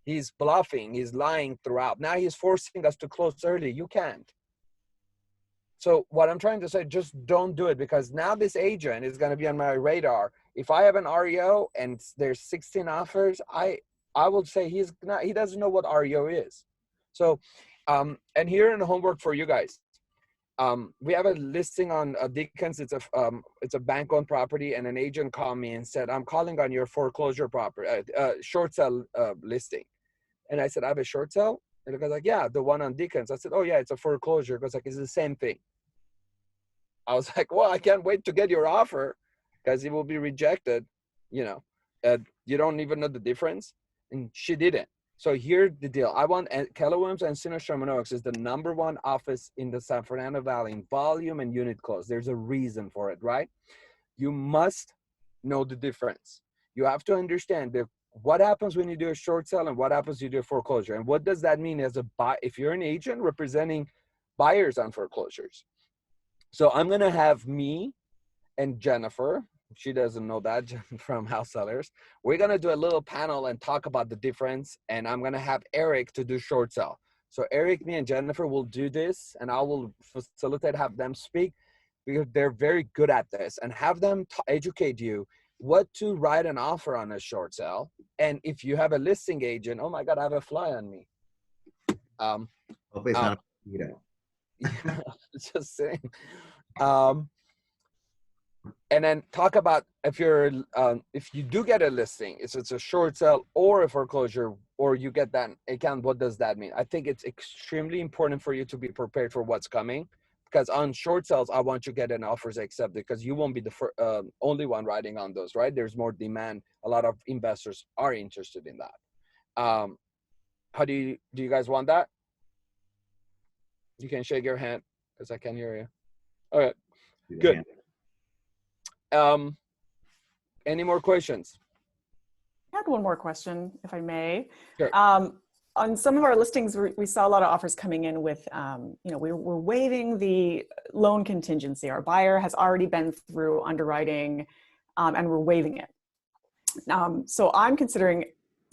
he's bluffing. He's lying throughout. Now he's forcing us to close early. You can't. So what I'm trying to say, just don't do it, because now this agent is going to be on my radar. If I have an REO and there's 16 offers, I will say he doesn't know what REO is. So, and here in the homework for you guys, we have a listing on Deacons. It's a bank-owned property, and an agent called me and said, I'm calling on your foreclosure property, short sale listing. And I said, I have a short sale? And the guy's like, yeah, the one on Deacons. I said, oh yeah, it's a foreclosure. It goes like, it's the same thing. I was like, well, I can't wait to get your offer because it will be rejected. You know, you don't even know the difference. And she didn't. So here's the deal. I want Keller Williams and Encino Sherman Oaks is the #1 office in the San Fernando Valley in volume and unit close. There's a reason for it, right? You must know the difference. You have to understand what happens when you do a short sale and what happens when you do a foreclosure. And what does that mean as a buyer? If you're an agent representing buyers on foreclosures. So I'm going to have me and Jennifer, she doesn't know that from House Sellers. We're going to do a little panel and talk about the difference. And I'm going to have Eric to do short sale. So Eric, me, and Jennifer will do this, and I will facilitate, have them speak, because they're very good at this, and have them educate you what to write an offer on a short sale. And if you have a listing agent, oh my God, I have a fly on me. Hopefully it's not a mosquito. Yeah, just saying. And then talk about if you do get a listing, it's a short sale or a foreclosure, or you get that account, what does that mean? I think it's extremely important for you to be prepared for what's coming, because on short sales, I want you to get an offers accepted, because you won't be the only one writing on those, right? There's more demand. A lot of investors are interested in that. How do you guys want that? You can shake your hand because I can hear you. All right, good. Any more questions? I had one more question, if I may. Sure. On some of our listings, we saw a lot of offers coming in with, we're waiving the loan contingency. Our buyer has already been through underwriting, and we're waiving it. So I'm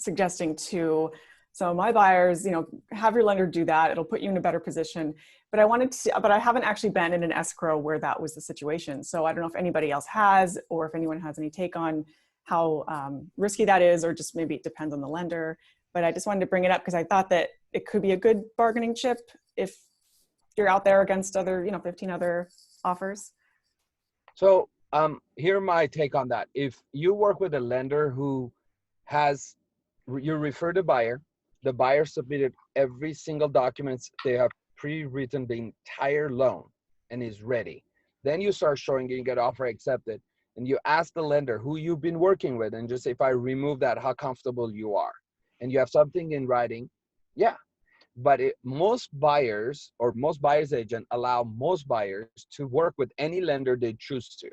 suggesting to some of my buyers, have your lender do that. It'll put you in a better position. But I haven't actually been in an escrow where that was the situation. So I don't know if anybody else has, or if anyone has any take on how risky that is, or just maybe it depends on the lender. But I just wanted to bring it up because I thought that it could be a good bargaining chip if you're out there against other, 15 other offers. So here's my take on that. If you work with a lender who you refer the buyer submitted every single documents, they have pre-written the entire loan and is ready. Then you start showing you get offer accepted, and you ask the lender who you've been working with, and just say, if I remove that, how comfortable you are. And you have something in writing, yeah. But most buyers or most buyer's agent allow most buyers to work with any lender they choose to,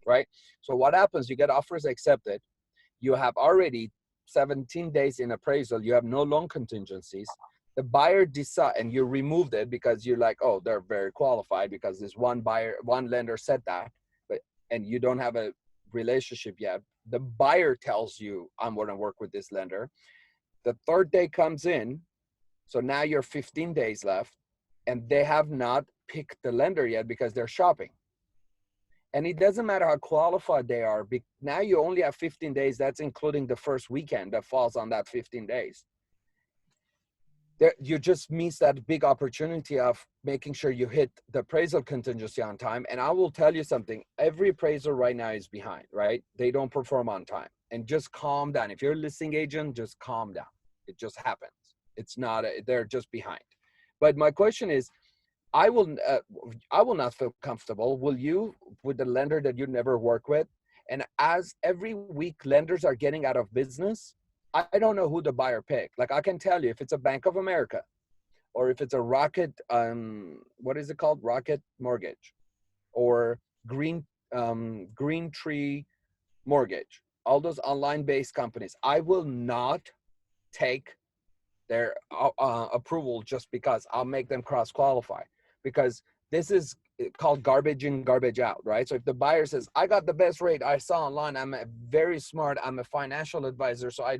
right? So what happens, you get offers accepted, you have already 17 days in appraisal, you have no loan contingencies. The buyer decide, and you removed it because you're like, oh, they're very qualified because this one lender said that, and you don't have a relationship yet. The buyer tells you, I'm going to work with this lender. The third day comes in, so now you're 15 days left, and they have not picked the lender yet because they're shopping. And it doesn't matter how qualified they are. Now you only have 15 days. That's including the first weekend that falls on that 15 days. You just miss that big opportunity of making sure you hit the appraisal contingency on time. And I will tell you something, every appraiser right now is behind, right? They don't perform on time. And just calm down. If you're a listing agent, just calm down. It just happens. It's not, they're just behind. But my question is, I will not feel comfortable. Will you, with the lender that you never work with? And as every week lenders are getting out of business, I don't know who the buyer picked. Like I can tell you if it's a Bank of America or if it's a Rocket, what is it called? Rocket Mortgage or Green Tree Mortgage, all those online-based companies. I will not take their approval just because I'll make them cross-qualify, because this is called garbage in, garbage out, right? So if the buyer says, I got the best rate I saw online, I'm very smart, I'm a financial advisor, so I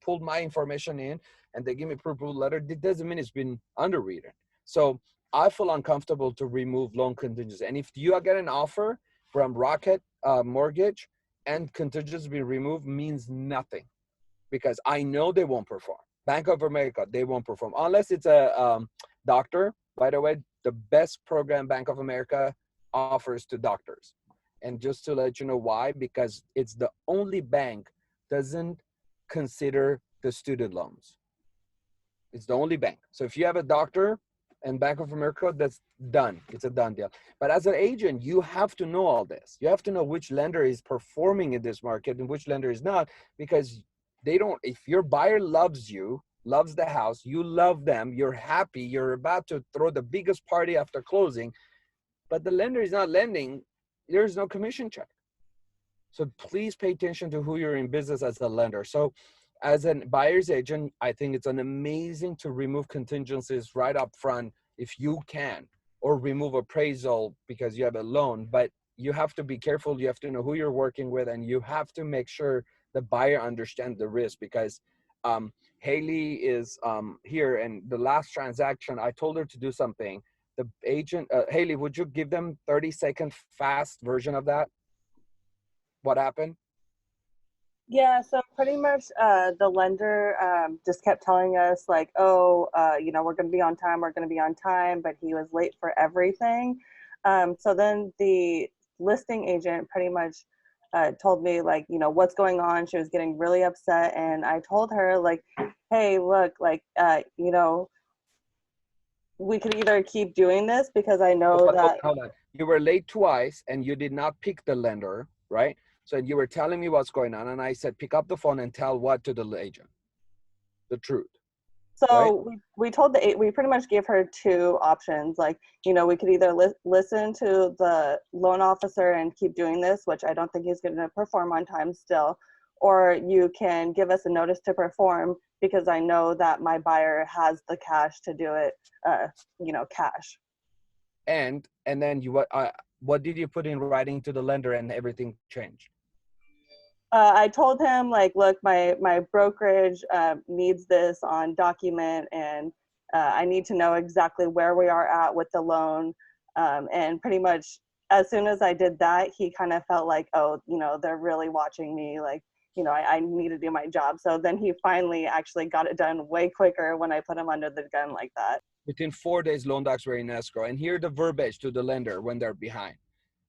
pulled my information in and they give me pre-approved letter, it doesn't mean it's been underwritten. So I feel uncomfortable to remove loan contingency. And if you get an offer from Rocket Mortgage and contingency be removed, means nothing, because I know they won't perform. Bank of America, they won't perform unless it's a doctor. By the way, the best program Bank of America offers to doctors. And just to let you know why, because it's the only bank doesn't consider the student loans. It's the only bank. So if you have a doctor and Bank of America, that's done. It's a done deal. But as an agent, you have to know all this. You have to know which lender is performing in this market and which lender is not, because they don't, if your buyer loves you, loves the house, you love them, you're happy, you're about to throw the biggest party after closing, but the lender is not lending, there's no commission check. So please pay attention to who you're in business as a lender. So as a buyer's agent, I think it's an amazing to remove contingencies right up front if you can, or remove appraisal because you have a loan, but you have to be careful. You have to know who you're working with, and you have to make sure the buyer understands the risk, because Haley is here, and the last transaction, I told her to do something. The agent, Haley, would you give them 30-second fast version of that? What happened? Yeah, so pretty much the lender just kept telling us like, oh, you know, we're going to be on time, we're going to be on time, but he was late for everything. So then the listing agent pretty much told me like, you know, what's going on. She was getting really upset, and I told her like, hey, look, like, you know, we could either keep doing this because I know that. Hold on. You were late twice and you did not pick the lender, right? So you were telling me what's going on, and I said, pick up the phone and tell what to the agent? The truth. So right? we pretty much gave her two options. Like, you know, we could either listen to the loan officer and keep doing this, which I don't think he's going to perform on time still, or you can give us a notice to perform because I know that my buyer has the cash to do it, you know, cash. And then you what did you put in writing to the lender and everything changed? I told him like, look, my brokerage needs this on document, and I need to know exactly where we are at with the loan. And pretty much as soon as I did that, he kind of felt like, oh, you know, they're really watching me. Like, you know, I need to do my job. So then he finally actually got it done way quicker when I put him under the gun like that. Within 4 days, loan docs were in escrow. And here the verbiage to the lender when they're behind.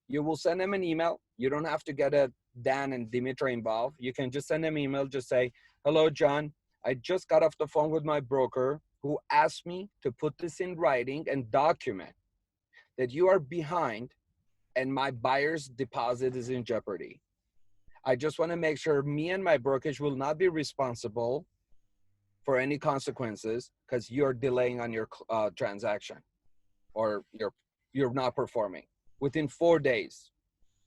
You will send them an email. You don't have to get Dan and Dimitri involved. You can just send them an email. Just say, hello, John. I just got off the phone with my broker who asked me to put this in writing and document that you are behind and my buyer's deposit is in jeopardy. I just want to make sure me and my brokerage will not be responsible for any consequences because you're delaying on your transaction or you're not performing within 4 days.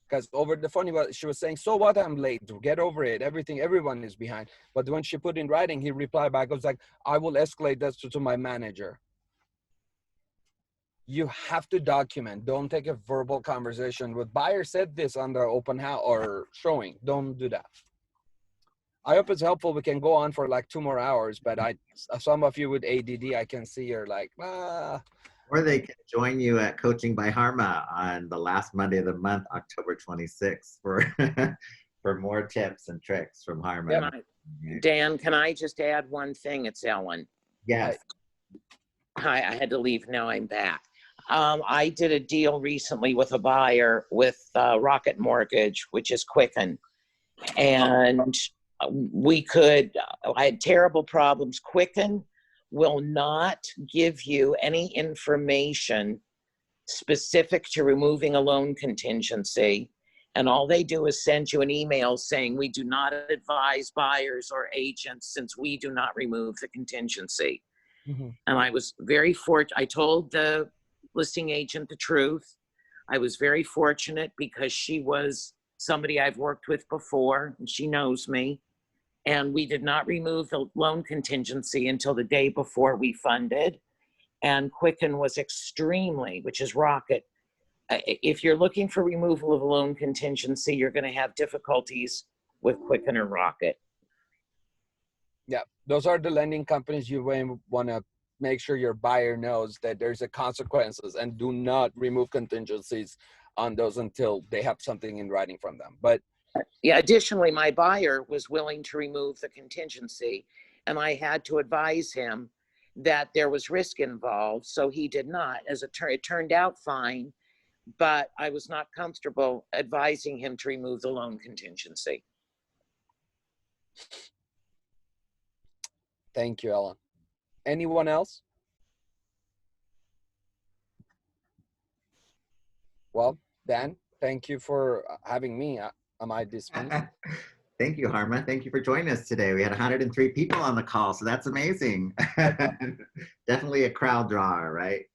Because over the phone, she was saying, so what, I'm late, get over it, everyone is behind. But when she put in writing, he replied back, I was like, I will escalate this to my manager. You have to document. Don't take a verbal conversation with buyer said this on the open house or showing. Don't do that. I hope it's helpful. We can go on for like 2 more hours, but some of you with ADD, I can see you're like, ah. Or they can join you at Coaching by Harma on the last Monday of the month, October 26th, for more tips and tricks from Harma. Dan, can I just add one thing? It's Ellen. Yes. Hi, I had to leave. Now I'm back. I did a deal recently with a buyer with Rocket Mortgage, which is Quicken. And I had terrible problems. Quicken will not give you any information specific to removing a loan contingency. And all they do is send you an email saying, we do not advise buyers or agents since we do not remove the contingency. Mm-hmm. And I was very fortunate. I told the listing agent the truth. I was very fortunate because she was somebody I've worked with before and she knows me. And we did not remove the loan contingency until the day before we funded. And Quicken was extremely, which is Rocket, if you're looking for removal of loan contingency, you're going to have difficulties with Quicken or Rocket. Yeah, those are the lending companies you want to make sure your buyer knows that there's a consequences, and do not remove contingencies on those until they have something in writing from them. But yeah, additionally, my buyer was willing to remove the contingency, and I had to advise him that there was risk involved, so he did not. It turned out fine, but I was not comfortable advising him to remove the loan contingency. thank you, Ellen. Anyone else? Well, Dan, thank you for having me. Am I dismissed? Thank you, Harma. Thank you for joining us today. We had 103 people on the call, so that's amazing. Definitely a crowd drawer, right?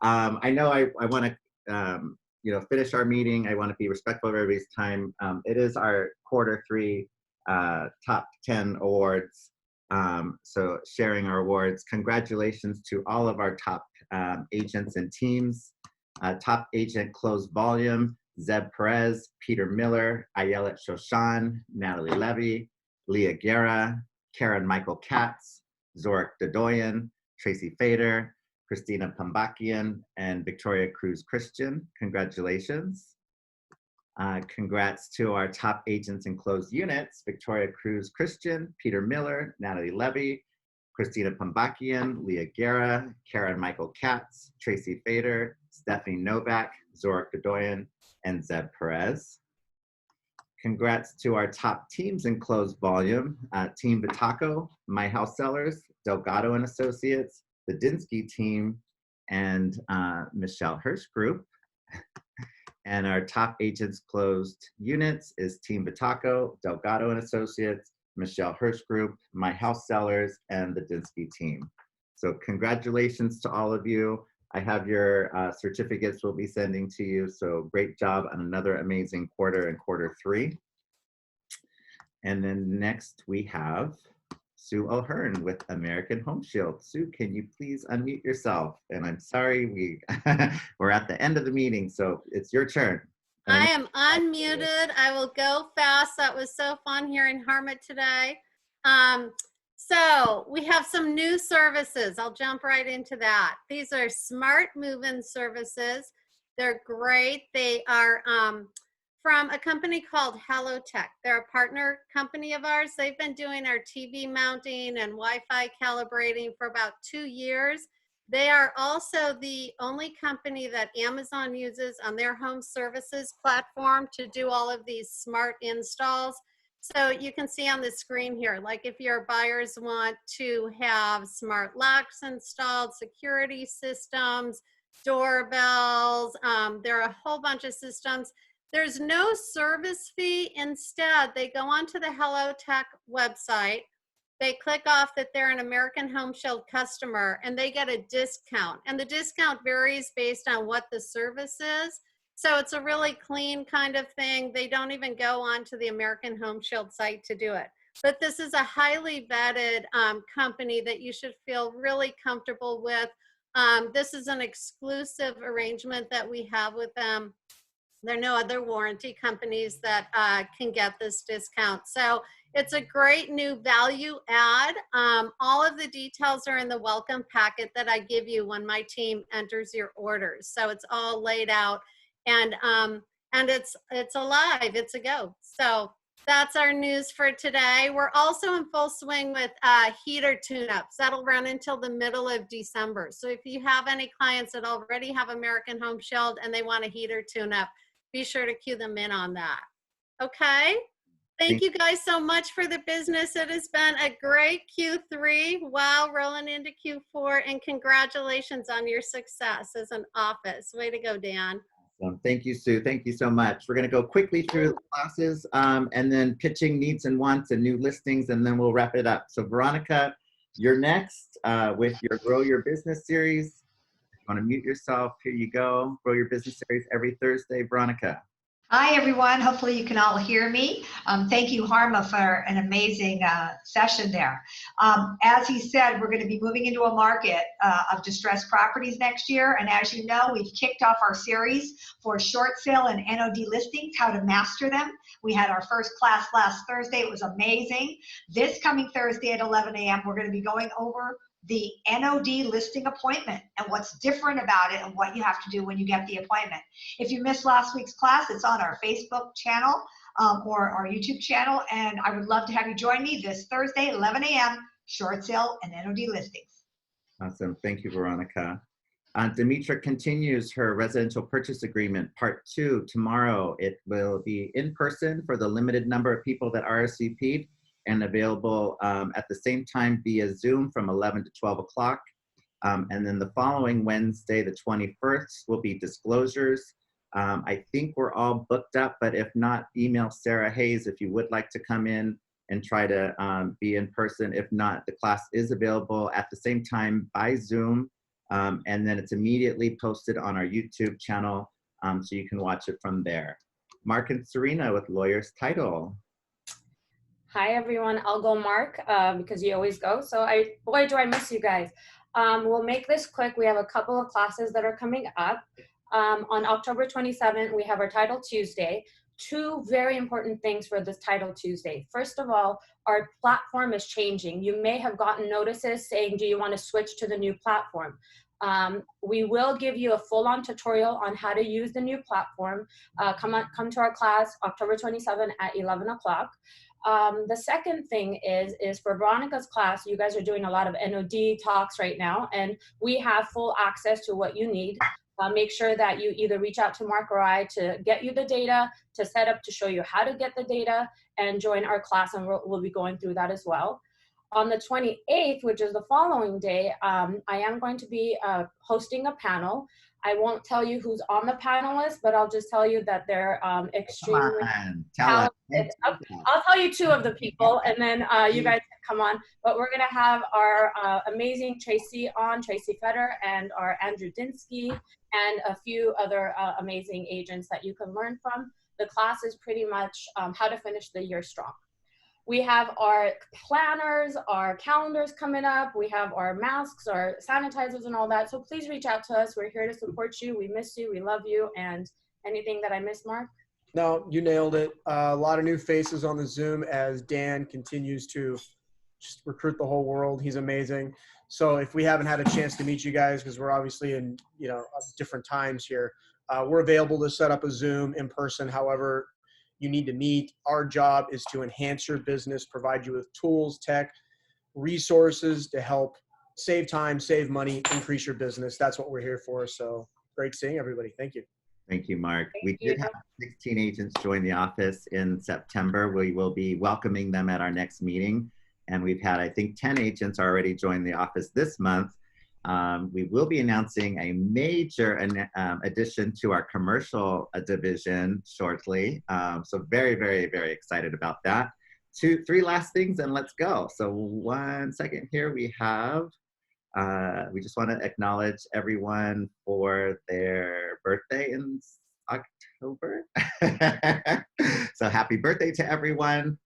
I know I want to, finish our meeting. I want to be respectful of everybody's time. It is our Q3 top 10 awards. So sharing our awards. Congratulations to all of our top agents and teams. Top agent closed volume, Zeb Perez, Peter Miller, Ayelet Shoshan, Natalie Levy, Leah Guerra, Karen Michael Katz, Zorik Dadoyan, Tracy Fader, Christina Pambakian, and Victoria Cruz Christian. Congratulations. Congrats to our top agents in closed units, Victoria Cruz Christian, Peter Miller, Natalie Levy, Christina Pambakian, Leah Guerra, Karen Michael Katz, Tracy Fader, Stephanie Novak, Zorik Dadoyan, and Zeb Perez. Congrats to our top teams in closed volume, Team Vitaco, My House Sellers, Delgado and Associates, the Dinsky team, and Michelle Hirsch Group. And our top agents closed units is Team Vitaco, Delgado and Associates, Michelle Hirsch Group, My House Sellers, and the Dinsky team. So congratulations to all of you. I have your certificates we'll be sending to you. So great job on another amazing quarter in Q3. And then next we have Sue O'Hearn with American Home Shield. Sue, can you please unmute yourself? And I'm sorry, we're at the end of the meeting, so it's your turn. I am unmuted. I will go fast. That was so fun here in Harma today. So we have some new services. I'll jump right into that. These are smart move-in services. They're great. They are from a company called HelloTech. They're a partner company of ours. They've been doing our TV mounting and Wi-Fi calibrating for about 2 years. They are also the only company that Amazon uses on their home services platform to do all of these smart installs. So you can see on the screen here, like if your buyers want to have smart locks installed, security systems, doorbells, there are a whole bunch of systems. There's no service fee. Instead, they go onto the HelloTech website. They click off that they're an American Home Shield customer and they get a discount. And the discount varies based on what the service is. So it's a really clean kind of thing. They don't even go onto the American Home Shield site to do it. But this is a highly vetted company that you should feel really comfortable with. This is an exclusive arrangement that we have with them. There are no other warranty companies that can get this discount. So it's a great new value add. All of the details are in the welcome packet that I give you when my team enters your orders. So it's all laid out and it's alive, it's a go. So that's our news for today. We're also in full swing with heater tune-ups. That'll run until the middle of December. So if you have any clients that already have American Home Shield and they want a heater tune-up, be sure to cue them in on that. Okay? Thank you guys so much for the business. It has been a great Q3. Wow, rolling into Q4, and congratulations on your success as an office. Way to go, Dan. Thank you, Sue. Thank you so much. We're going to go quickly through the classes and then pitching needs and wants and new listings, and then we'll wrap it up. So Veronica, you're next with your Grow Your Business series. If you want to mute yourself, here you go. Grow Your Business series every Thursday. Veronica. Hi, everyone. Hopefully you can all hear me. Thank you, Harma, for an amazing session there. As he said, we're going to be moving into a market of distressed properties next year. And as you know, we've kicked off our series for short sale and NOD listings, how to master them. We had our first class last Thursday. It was amazing. This coming Thursday at 11 a.m., we're going to be going over the NOD listing appointment and what's different about it and what you have to do when you get the appointment. If you missed last week's class, it's on our Facebook channel or our YouTube channel, and I would love to have you join me this Thursday, 11 a.m., short sale and NOD listings. Awesome. Thank you, Veronica. Demetra continues her residential purchase agreement part 2 tomorrow. It will be in person for the limited number of people that RSVP'd, and available at the same time via Zoom from 11 to 12 o'clock. And then the following Wednesday, the 21st, will be disclosures. I think we're all booked up, but if not, email Sarah Hayes if you would like to come in and try to be in person. If not, the class is available at the same time by Zoom. And then it's immediately posted on our YouTube channel, so you can watch it from there. Mark and Serena with Lawyer's Title. Hi everyone, I'll go Mark because you always go. So boy, do I miss you guys. We'll make this quick. We have a couple of classes that are coming up. On October 27th, we have our Title Tuesday. 2 very important things for this Title Tuesday. First of all, our platform is changing. You may have gotten notices saying, do you want to switch to the new platform? We will give you a full-on tutorial on how to use the new platform. Come to our class October 27th at 11 o'clock. The second thing is for Veronica's class, you guys are doing a lot of NOD talks right now, and we have full access to what you need. Make sure that you either reach out to Mark or I to get you the data, to set up to show you how to get the data, and join our class, and we'll be going through that as well. On the 28th, which is the following day, I am going to be hosting a panel. I won't tell you who's on the panel list, but I'll just tell you that they're extremely talented. I'll tell you 2 of the people, and then you guys can come on. But we're going to have our amazing Tracy Fetter, and our Andrew Dinsky, and a few other amazing agents that you can learn from. The class is pretty much how to finish the year strong. We have our planners, our calendars coming up. We have our masks, our sanitizers, and all that. So please reach out to us. We're here to support you. We miss you. We love you. And anything that I missed, Mark? No, you nailed it. A lot of new faces on the Zoom as Dan continues to just recruit the whole world. He's amazing. So if we haven't had a chance to meet you guys, because we're obviously in different times here, we're available to set up a Zoom in person. However you need to meet. Our job is to enhance your business, provide you with tools, tech, resources to help save time, save money, increase your business. That's what we're here for. So great seeing everybody. Thank you. Thank you, Mark. We did have 16 agents join the office in September. We will be welcoming them at our next meeting. And we've had, I think, 10 agents already join the office this month. We will be announcing a major addition to our commercial division shortly. So very, very, very excited about that. 2, 3 last things and let's go. So 1 second here we have, we just want to acknowledge everyone for their birthday in October. So happy birthday to everyone.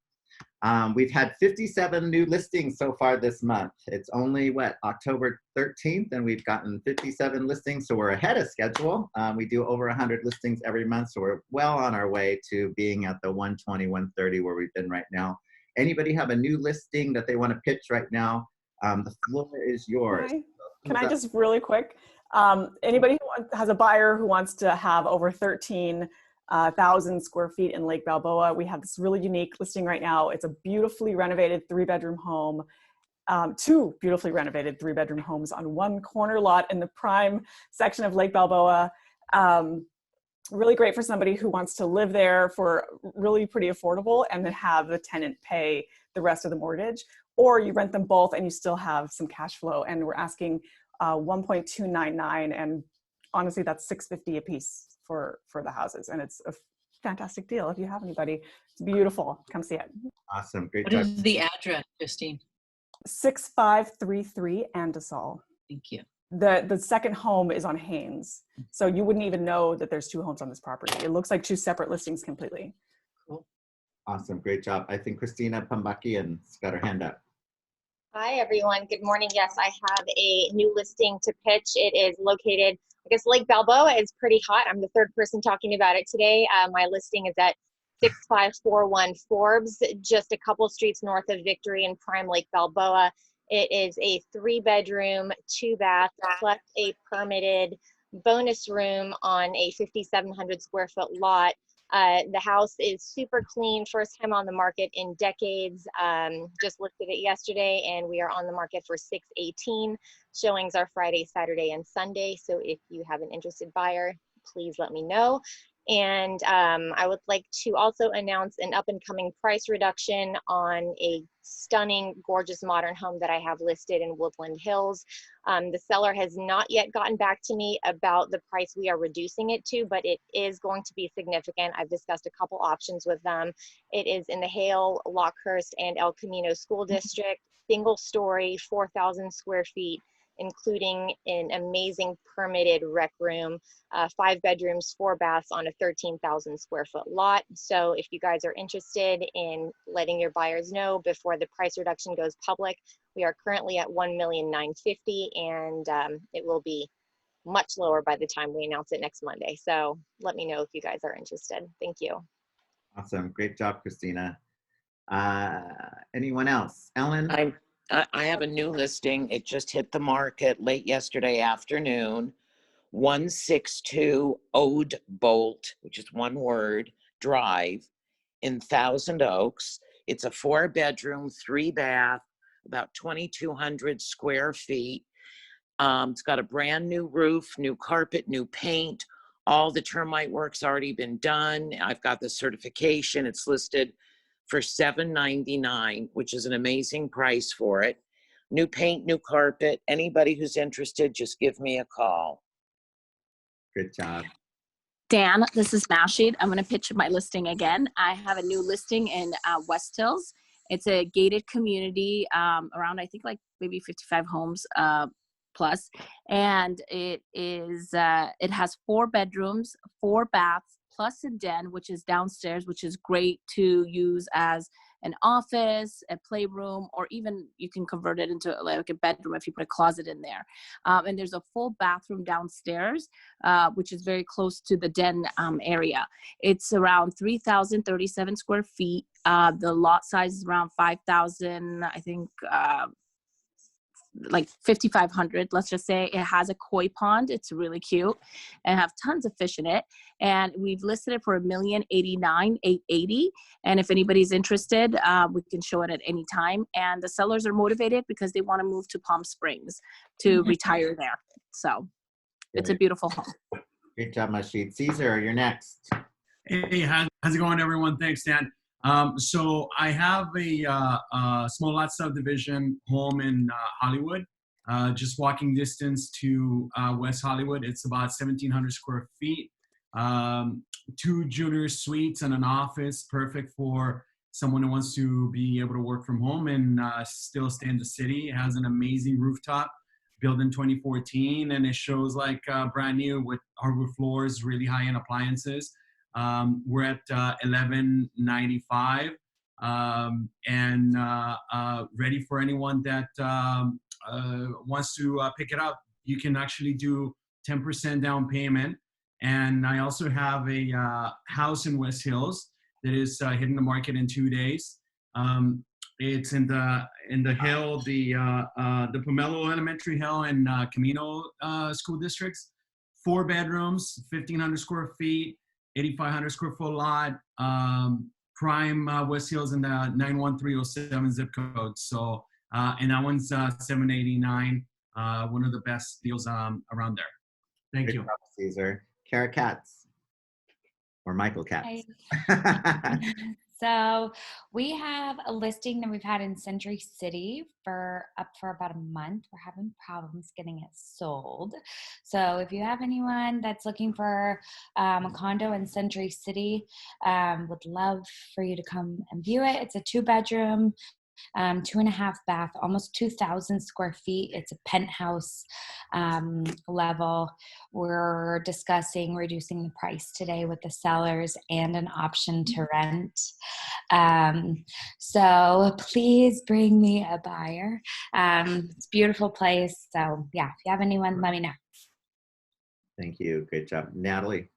We've had 57 new listings so far this month. It's only, October 13th, and we've gotten 57 listings, so we're ahead of schedule. We do over 100 listings every month, so we're well on our way to being at the 120, 130 where we've been right now. Anybody have a new listing that they want to pitch right now? The floor is yours. Can I just really quick? Anybody who has a buyer who wants to have over 13,000 square feet in Lake Balboa. We have this really unique listing right now. It's a beautifully renovated 3-bedroom home, 2 beautifully renovated 3-bedroom homes on 1 corner lot in the prime section of Lake Balboa. Really great for somebody who wants to live there for really pretty affordable and then have the tenant pay the rest of the mortgage. Or you rent them both and you still have some cash flow. And we're asking 1.299, and honestly, that's $650 a piece for the houses, and it's a fantastic deal. If you have anybody, it's beautiful. Come see it. Awesome, great. What is the address, Justine? 6533 Andesol. Thank you. the second home is on Haynes. So you wouldn't even know that there's 2 homes on this property. It looks like 2 separate listings completely. Awesome. Great job. I think Christina Pambakian's got her hand up. Hi, everyone. Good morning. Yes, I have a new listing to pitch. It is located, I guess Lake Balboa is pretty hot. I'm the third person talking about it today. My listing is at 6541 Forbes, just a couple streets north of Victory in prime Lake Balboa. It is a 3-bedroom, 2-bath, plus a permitted bonus room on a 5,700 square foot lot. The house is super clean, first time on the market in decades. Just listed it yesterday, and we are on the market for 618. Showings are Friday, Saturday, and Sunday. So if you have an interested buyer, please let me know. And I would like to also announce an up and coming price reduction on a stunning, gorgeous modern home that I have listed in Woodland Hills. The seller has not yet gotten back to me about the price we are reducing it to, but it is going to be significant. I've discussed a couple options with them. It is in the Hale, Lockhurst, and El Camino School District, single story, 4,000 square feet, including an amazing permitted rec room, 5 bedrooms, 4 baths on a 13,000 square foot lot. So if you guys are interested in letting your buyers know before the price reduction goes public, we are currently at $1,950,000, and it will be much lower by the time we announce it next Monday. So let me know if you guys are interested. Thank you. Awesome. Great job, Christina. Anyone else? Ellen? I have a new listing. It just hit the market late yesterday afternoon. 162 Ode Bolt, which is one word, Drive in Thousand Oaks. It's a 4-bedroom, 3-bath, about 2,200 square feet. It's got a brand new roof, new carpet, new paint. All the termite work's already been done. I've got the certification. It's listed for $799, which is an amazing price for it. New paint, new carpet. Anybody who's interested, just give me a call. Good job. Dan, this is Mashid. I'm going to pitch my listing again. I have a new listing in West Hills. It's a gated community around, I think, like maybe 55 homes plus. And it has 4 bedrooms, 4 baths, plus a den, which is downstairs, which is great to use as an office, a playroom, or even you can convert it into like a bedroom if you put a closet in there. And there's a full bathroom downstairs, which is very close to the den area. It's around 3,037 square feet. The lot size is around 5,000, I think, like 5,500, let's just say. It has a koi pond. It's really cute and have tons of fish in it. And we've listed it for $1,089,880. And if anybody's interested, we can show it at any time. And the sellers are motivated because they want to move to Palm Springs to retire there. So it's a beautiful home. Great job, Mashid. Caesar, you're next. Hey, how's it going, everyone? Thanks, Dan. So I have a small lot subdivision home in Hollywood, just walking distance to West Hollywood. It's about 1,700 square feet, 2 junior suites and an office, perfect for someone who wants to be able to work from home and still stay in the city. It has an amazing rooftop, built in 2014, and it shows like brand new with hardwood floors, really high-end appliances. We're at 1195 and ready for anyone that wants to pick it up. You can actually do 10% down payment. And I also have a house in West Hills that is hitting the market in 2 days. It's in the Hill, the Pomelo Elementary Hill and Camino school districts. 4 bedrooms, 1,500 square feet. 8,500 square foot lot, prime West Hills in the 91307 zip code. So, and that one's 789, one of the best deals around there. Thank Good you. job, Caesar. Kara Katz, or Michael Katz. Hi. So we have a listing that we've had in Century City for about a month. We're having problems getting it sold. So if you have anyone that's looking for a condo in Century City, would love for you to come and view it. It's a 2-bedroom, 2.5 bath, almost 2,000 square feet. It's a penthouse level. We're discussing reducing the price today with the sellers and an option to rent. So please bring me a buyer. It's a beautiful place. So yeah, if you have anyone, let me know. Thank you. Great job. Natalie.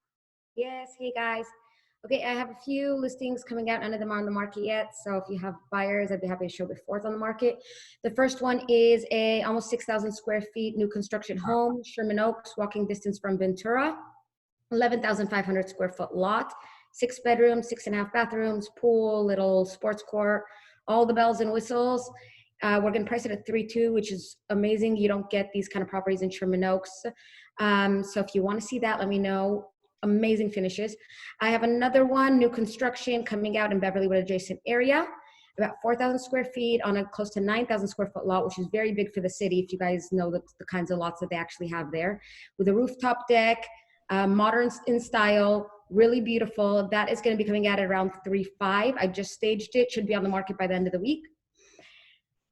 Yes, hey guys. Okay, I have a few listings coming out. None of them are on the market yet. So if you have buyers, I'd be happy to show before it's on the market. The first one is a almost 6,000 square feet new construction home, Sherman Oaks, walking distance from Ventura, 11,500 square foot lot, 6 bedrooms, 6.5 bathrooms, pool, little sports court, all the bells and whistles. We're going to price it at 3.2, which is amazing. You don't get these kind of properties in Sherman Oaks. So if you want to see that, let me know. Amazing finishes. I have another one, new construction coming out in Beverlywood adjacent area, about 4,000 square feet on a close to 9,000 square foot lot, which is very big for the city. If you guys know the kinds of lots that they actually have there, with a rooftop deck, modern in style, really beautiful. That is going to be coming out at around 3.5. I just staged it. Should be on the market by the end of the week.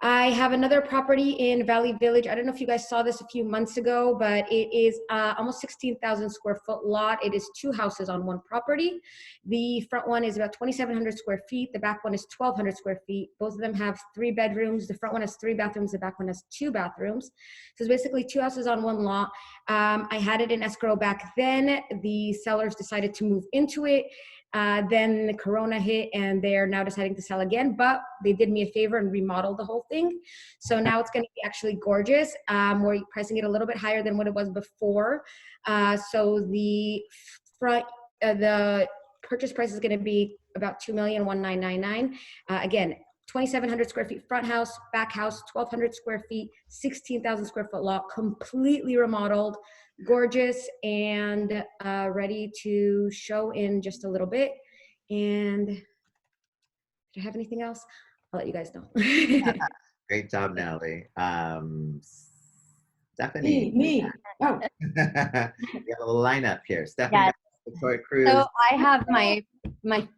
I have another property in Valley Village. I don't know if you guys saw this a few months ago, but it is almost 16,000 square foot lot. It is 2 houses on one property. The front one is about 2,700 square feet. The back one is 1,200 square feet. Both of them have 3 bedrooms. The front one has 3 bathrooms. The back one has 2 bathrooms. So it's basically 2 houses on one lot. I had it in escrow back then. The sellers decided to move into it. Then the Corona hit and they're now deciding to sell again, but they did me a favor and remodeled the whole thing. So now it's going to be actually gorgeous. We're pricing it a little bit higher than what it was before. So the front, the purchase price is going to be about $2,199,999. Again, 2,700 square feet front house, back house, 1,200 square feet, 16,000 square foot lot, completely remodeled, gorgeous, and ready to show in just a little bit. And did I have anything else? I'll let you guys know. Great job, Natalie. Stephanie. Me. Oh. We have a lineup here. Stephanie, Yes. Victoria Cruz. So I have my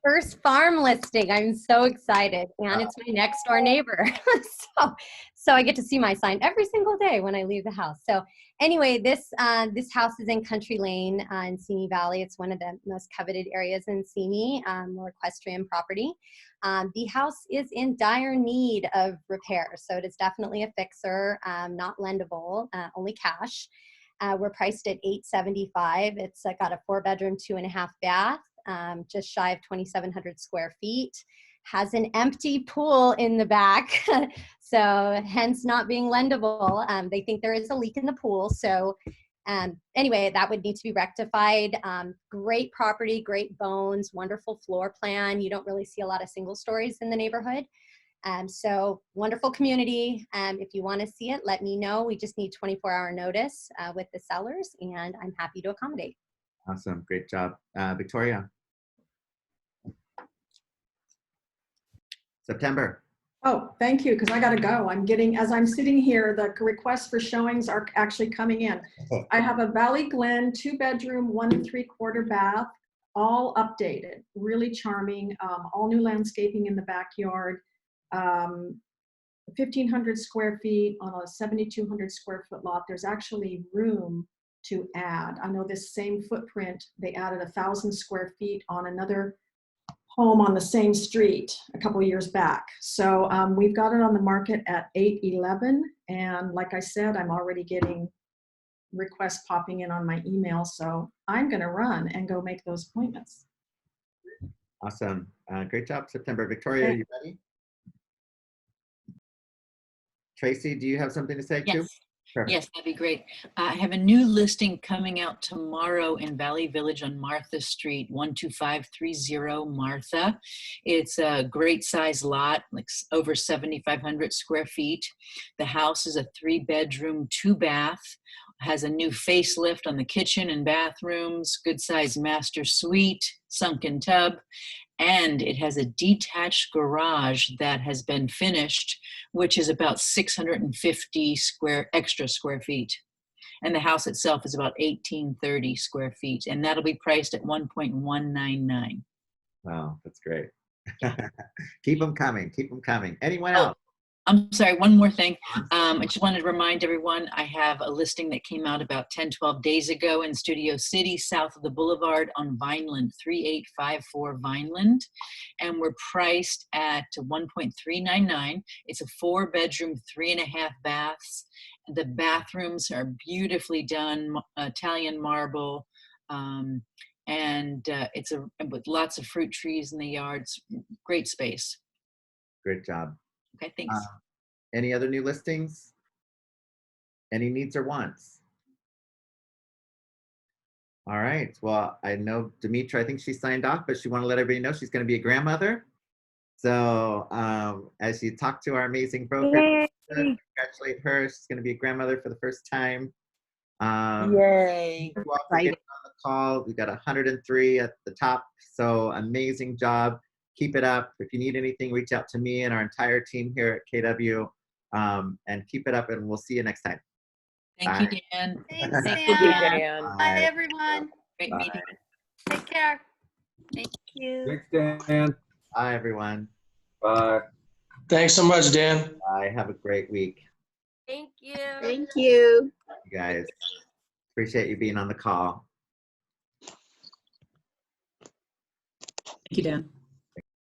first farm listing. I'm so excited, and it's my next door neighbor. so I get to see my sign every single day when I leave the house. So anyway, this house is in Country Lane in Simi Valley. It's one of the most coveted areas in Simi, more equestrian property. The house is in dire need of repair, so it is definitely a fixer, not lendable, only cash. We're priced at $875. It's got a 4-bedroom, 2.5 bath, just shy of 2,700 square feet. Has an empty pool in the back, so hence not being lendable. They think there is a leak in the pool. So anyway, that would need to be rectified. Great property, great bones, wonderful floor plan. You don't really see a lot of single stories in the neighborhood. So wonderful community. If you want to see it, let me know. We just need 24-hour notice with the sellers, and I'm happy to accommodate. Awesome. Great job. Victoria. September. Oh, thank you, because I got to go. I'm getting, as I'm sitting here, the requests for showings are actually coming in. I have a Valley Glen 2-bedroom, 1 3/4 bath, all updated, really charming, all new landscaping in the backyard. 1,500 square feet on a 7,200 square foot lot. There's actually room to add. I know this same footprint, they added 1,000 square feet on another home on the same street a couple of years back. So we've got it on the market at $811. And like I said, I'm already getting requests popping in on my email. So I'm going to run and go make those appointments. Awesome. Great job, September. Victoria, are you ready? Tracy, do you have something to say too? Yes. Perfect. Yes, that'd be great. I have a new listing coming out tomorrow in Valley Village on Martha Street, 12530 Martha. It's a great size lot, like over 7,500 square feet. The house is a 3-bedroom, 2-bath, has a new facelift on the kitchen and bathrooms, good size master suite, sunken tub, and it has a detached garage that has been finished, which is about 650 extra square feet. And the house itself is about 1,830 square feet, and that'll be priced at $1.199. Wow, that's great. Keep them coming. Keep them coming. Anyone else? I'm sorry, one more thing. I just wanted to remind everyone, I have a listing that came out about 10, 12 days ago in Studio City, south of the Boulevard on Vineland, 3854 Vineland. And we're priced at 1.399. It's a 4-bedroom, 3.5 baths. The bathrooms are beautifully done, Italian marble. It's with lots of fruit trees in the yards. Great space. Great job. Okay, thanks. Any other new listings? Any needs or wants? All right. Well, I know Demetra, I think she signed off, but she want to let everybody know she's going to be a grandmother. So as you talk to our amazing broker, congratulate her. She's going to be a grandmother for the first time. Yay. You all for getting on the call. We got 103 at the top. So amazing job. Keep it up. If you need anything, reach out to me and our entire team here at KW, and keep it up, and we'll see you next time. Thank you, Dan. Thanks, Thank you, Dan. Dan. Bye, everyone. Great Bye. meeting. Take care. Thank you. Thanks, Dan. Bye, everyone. Bye. Thanks so much, Dan. Bye. Have a great week. Thank you. Thank you. You guys. Appreciate you being on the call. Thank you, Dan.